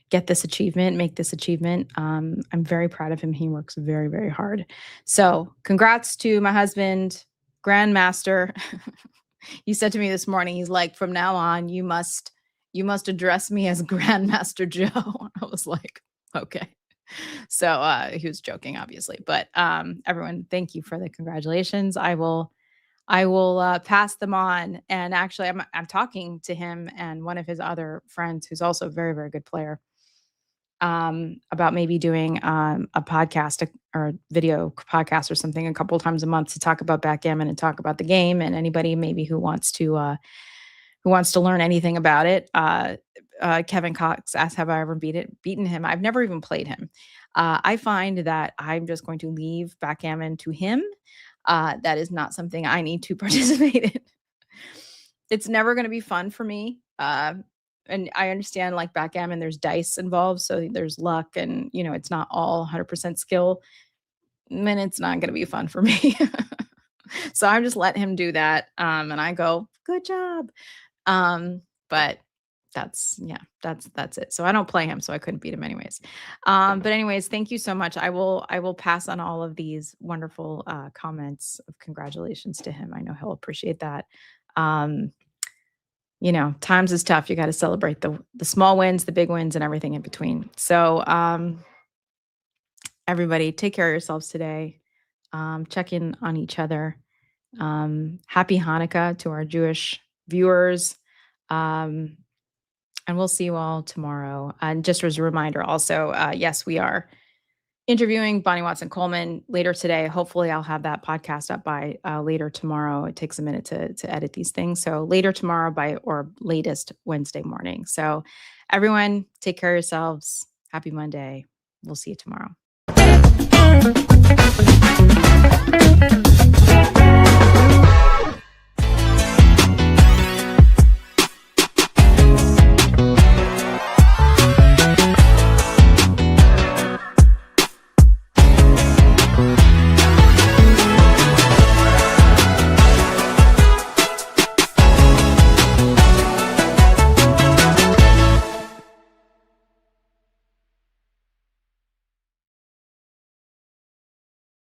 get this achievement, make this achievement. I'm very proud of him. He works very, very hard. So congrats to my husband, Grandmaster. He said to me this morning, he's like, from now on, you must address me as Grandmaster Joe. I was like, okay. So he was joking, obviously. But everyone, thank you for the congratulations. I will pass them on. And actually, I'm talking to him and one of his other friends who's also a very, very good player, about maybe doing a podcast or a video podcast or something a couple of times a month to talk about backgammon and talk about the game. And anybody maybe who wants to learn anything about it. Kevin Cox asked, have I ever beaten him? I've never even played him. I find that I'm just going to leave backgammon to him. That is not something I need to participate in. It's never going to be fun for me. And I understand like backgammon, there's dice involved. So there's luck and, it's not all 100% skill. And it's not going to be fun for me. So I'm just let him do that. And I go, good job. But that's it. So I don't play him. So I couldn't beat him anyways. But anyways, thank you so much. I will pass on all of these wonderful comments of congratulations to him. I know he'll appreciate that. Times is tough. You got to celebrate the small wins, the big wins, and everything in between. So everybody take care of yourselves today. Check in on each other. Happy Hanukkah to our Jewish viewers. And we'll see you all tomorrow. And just as a reminder also, yes, we are interviewing Bonnie Watson Coleman later today. Hopefully I'll have that podcast up by later tomorrow. It takes a minute to edit these things. So later tomorrow or latest Wednesday morning. So everyone take care of yourselves. Happy Monday. We'll see you tomorrow.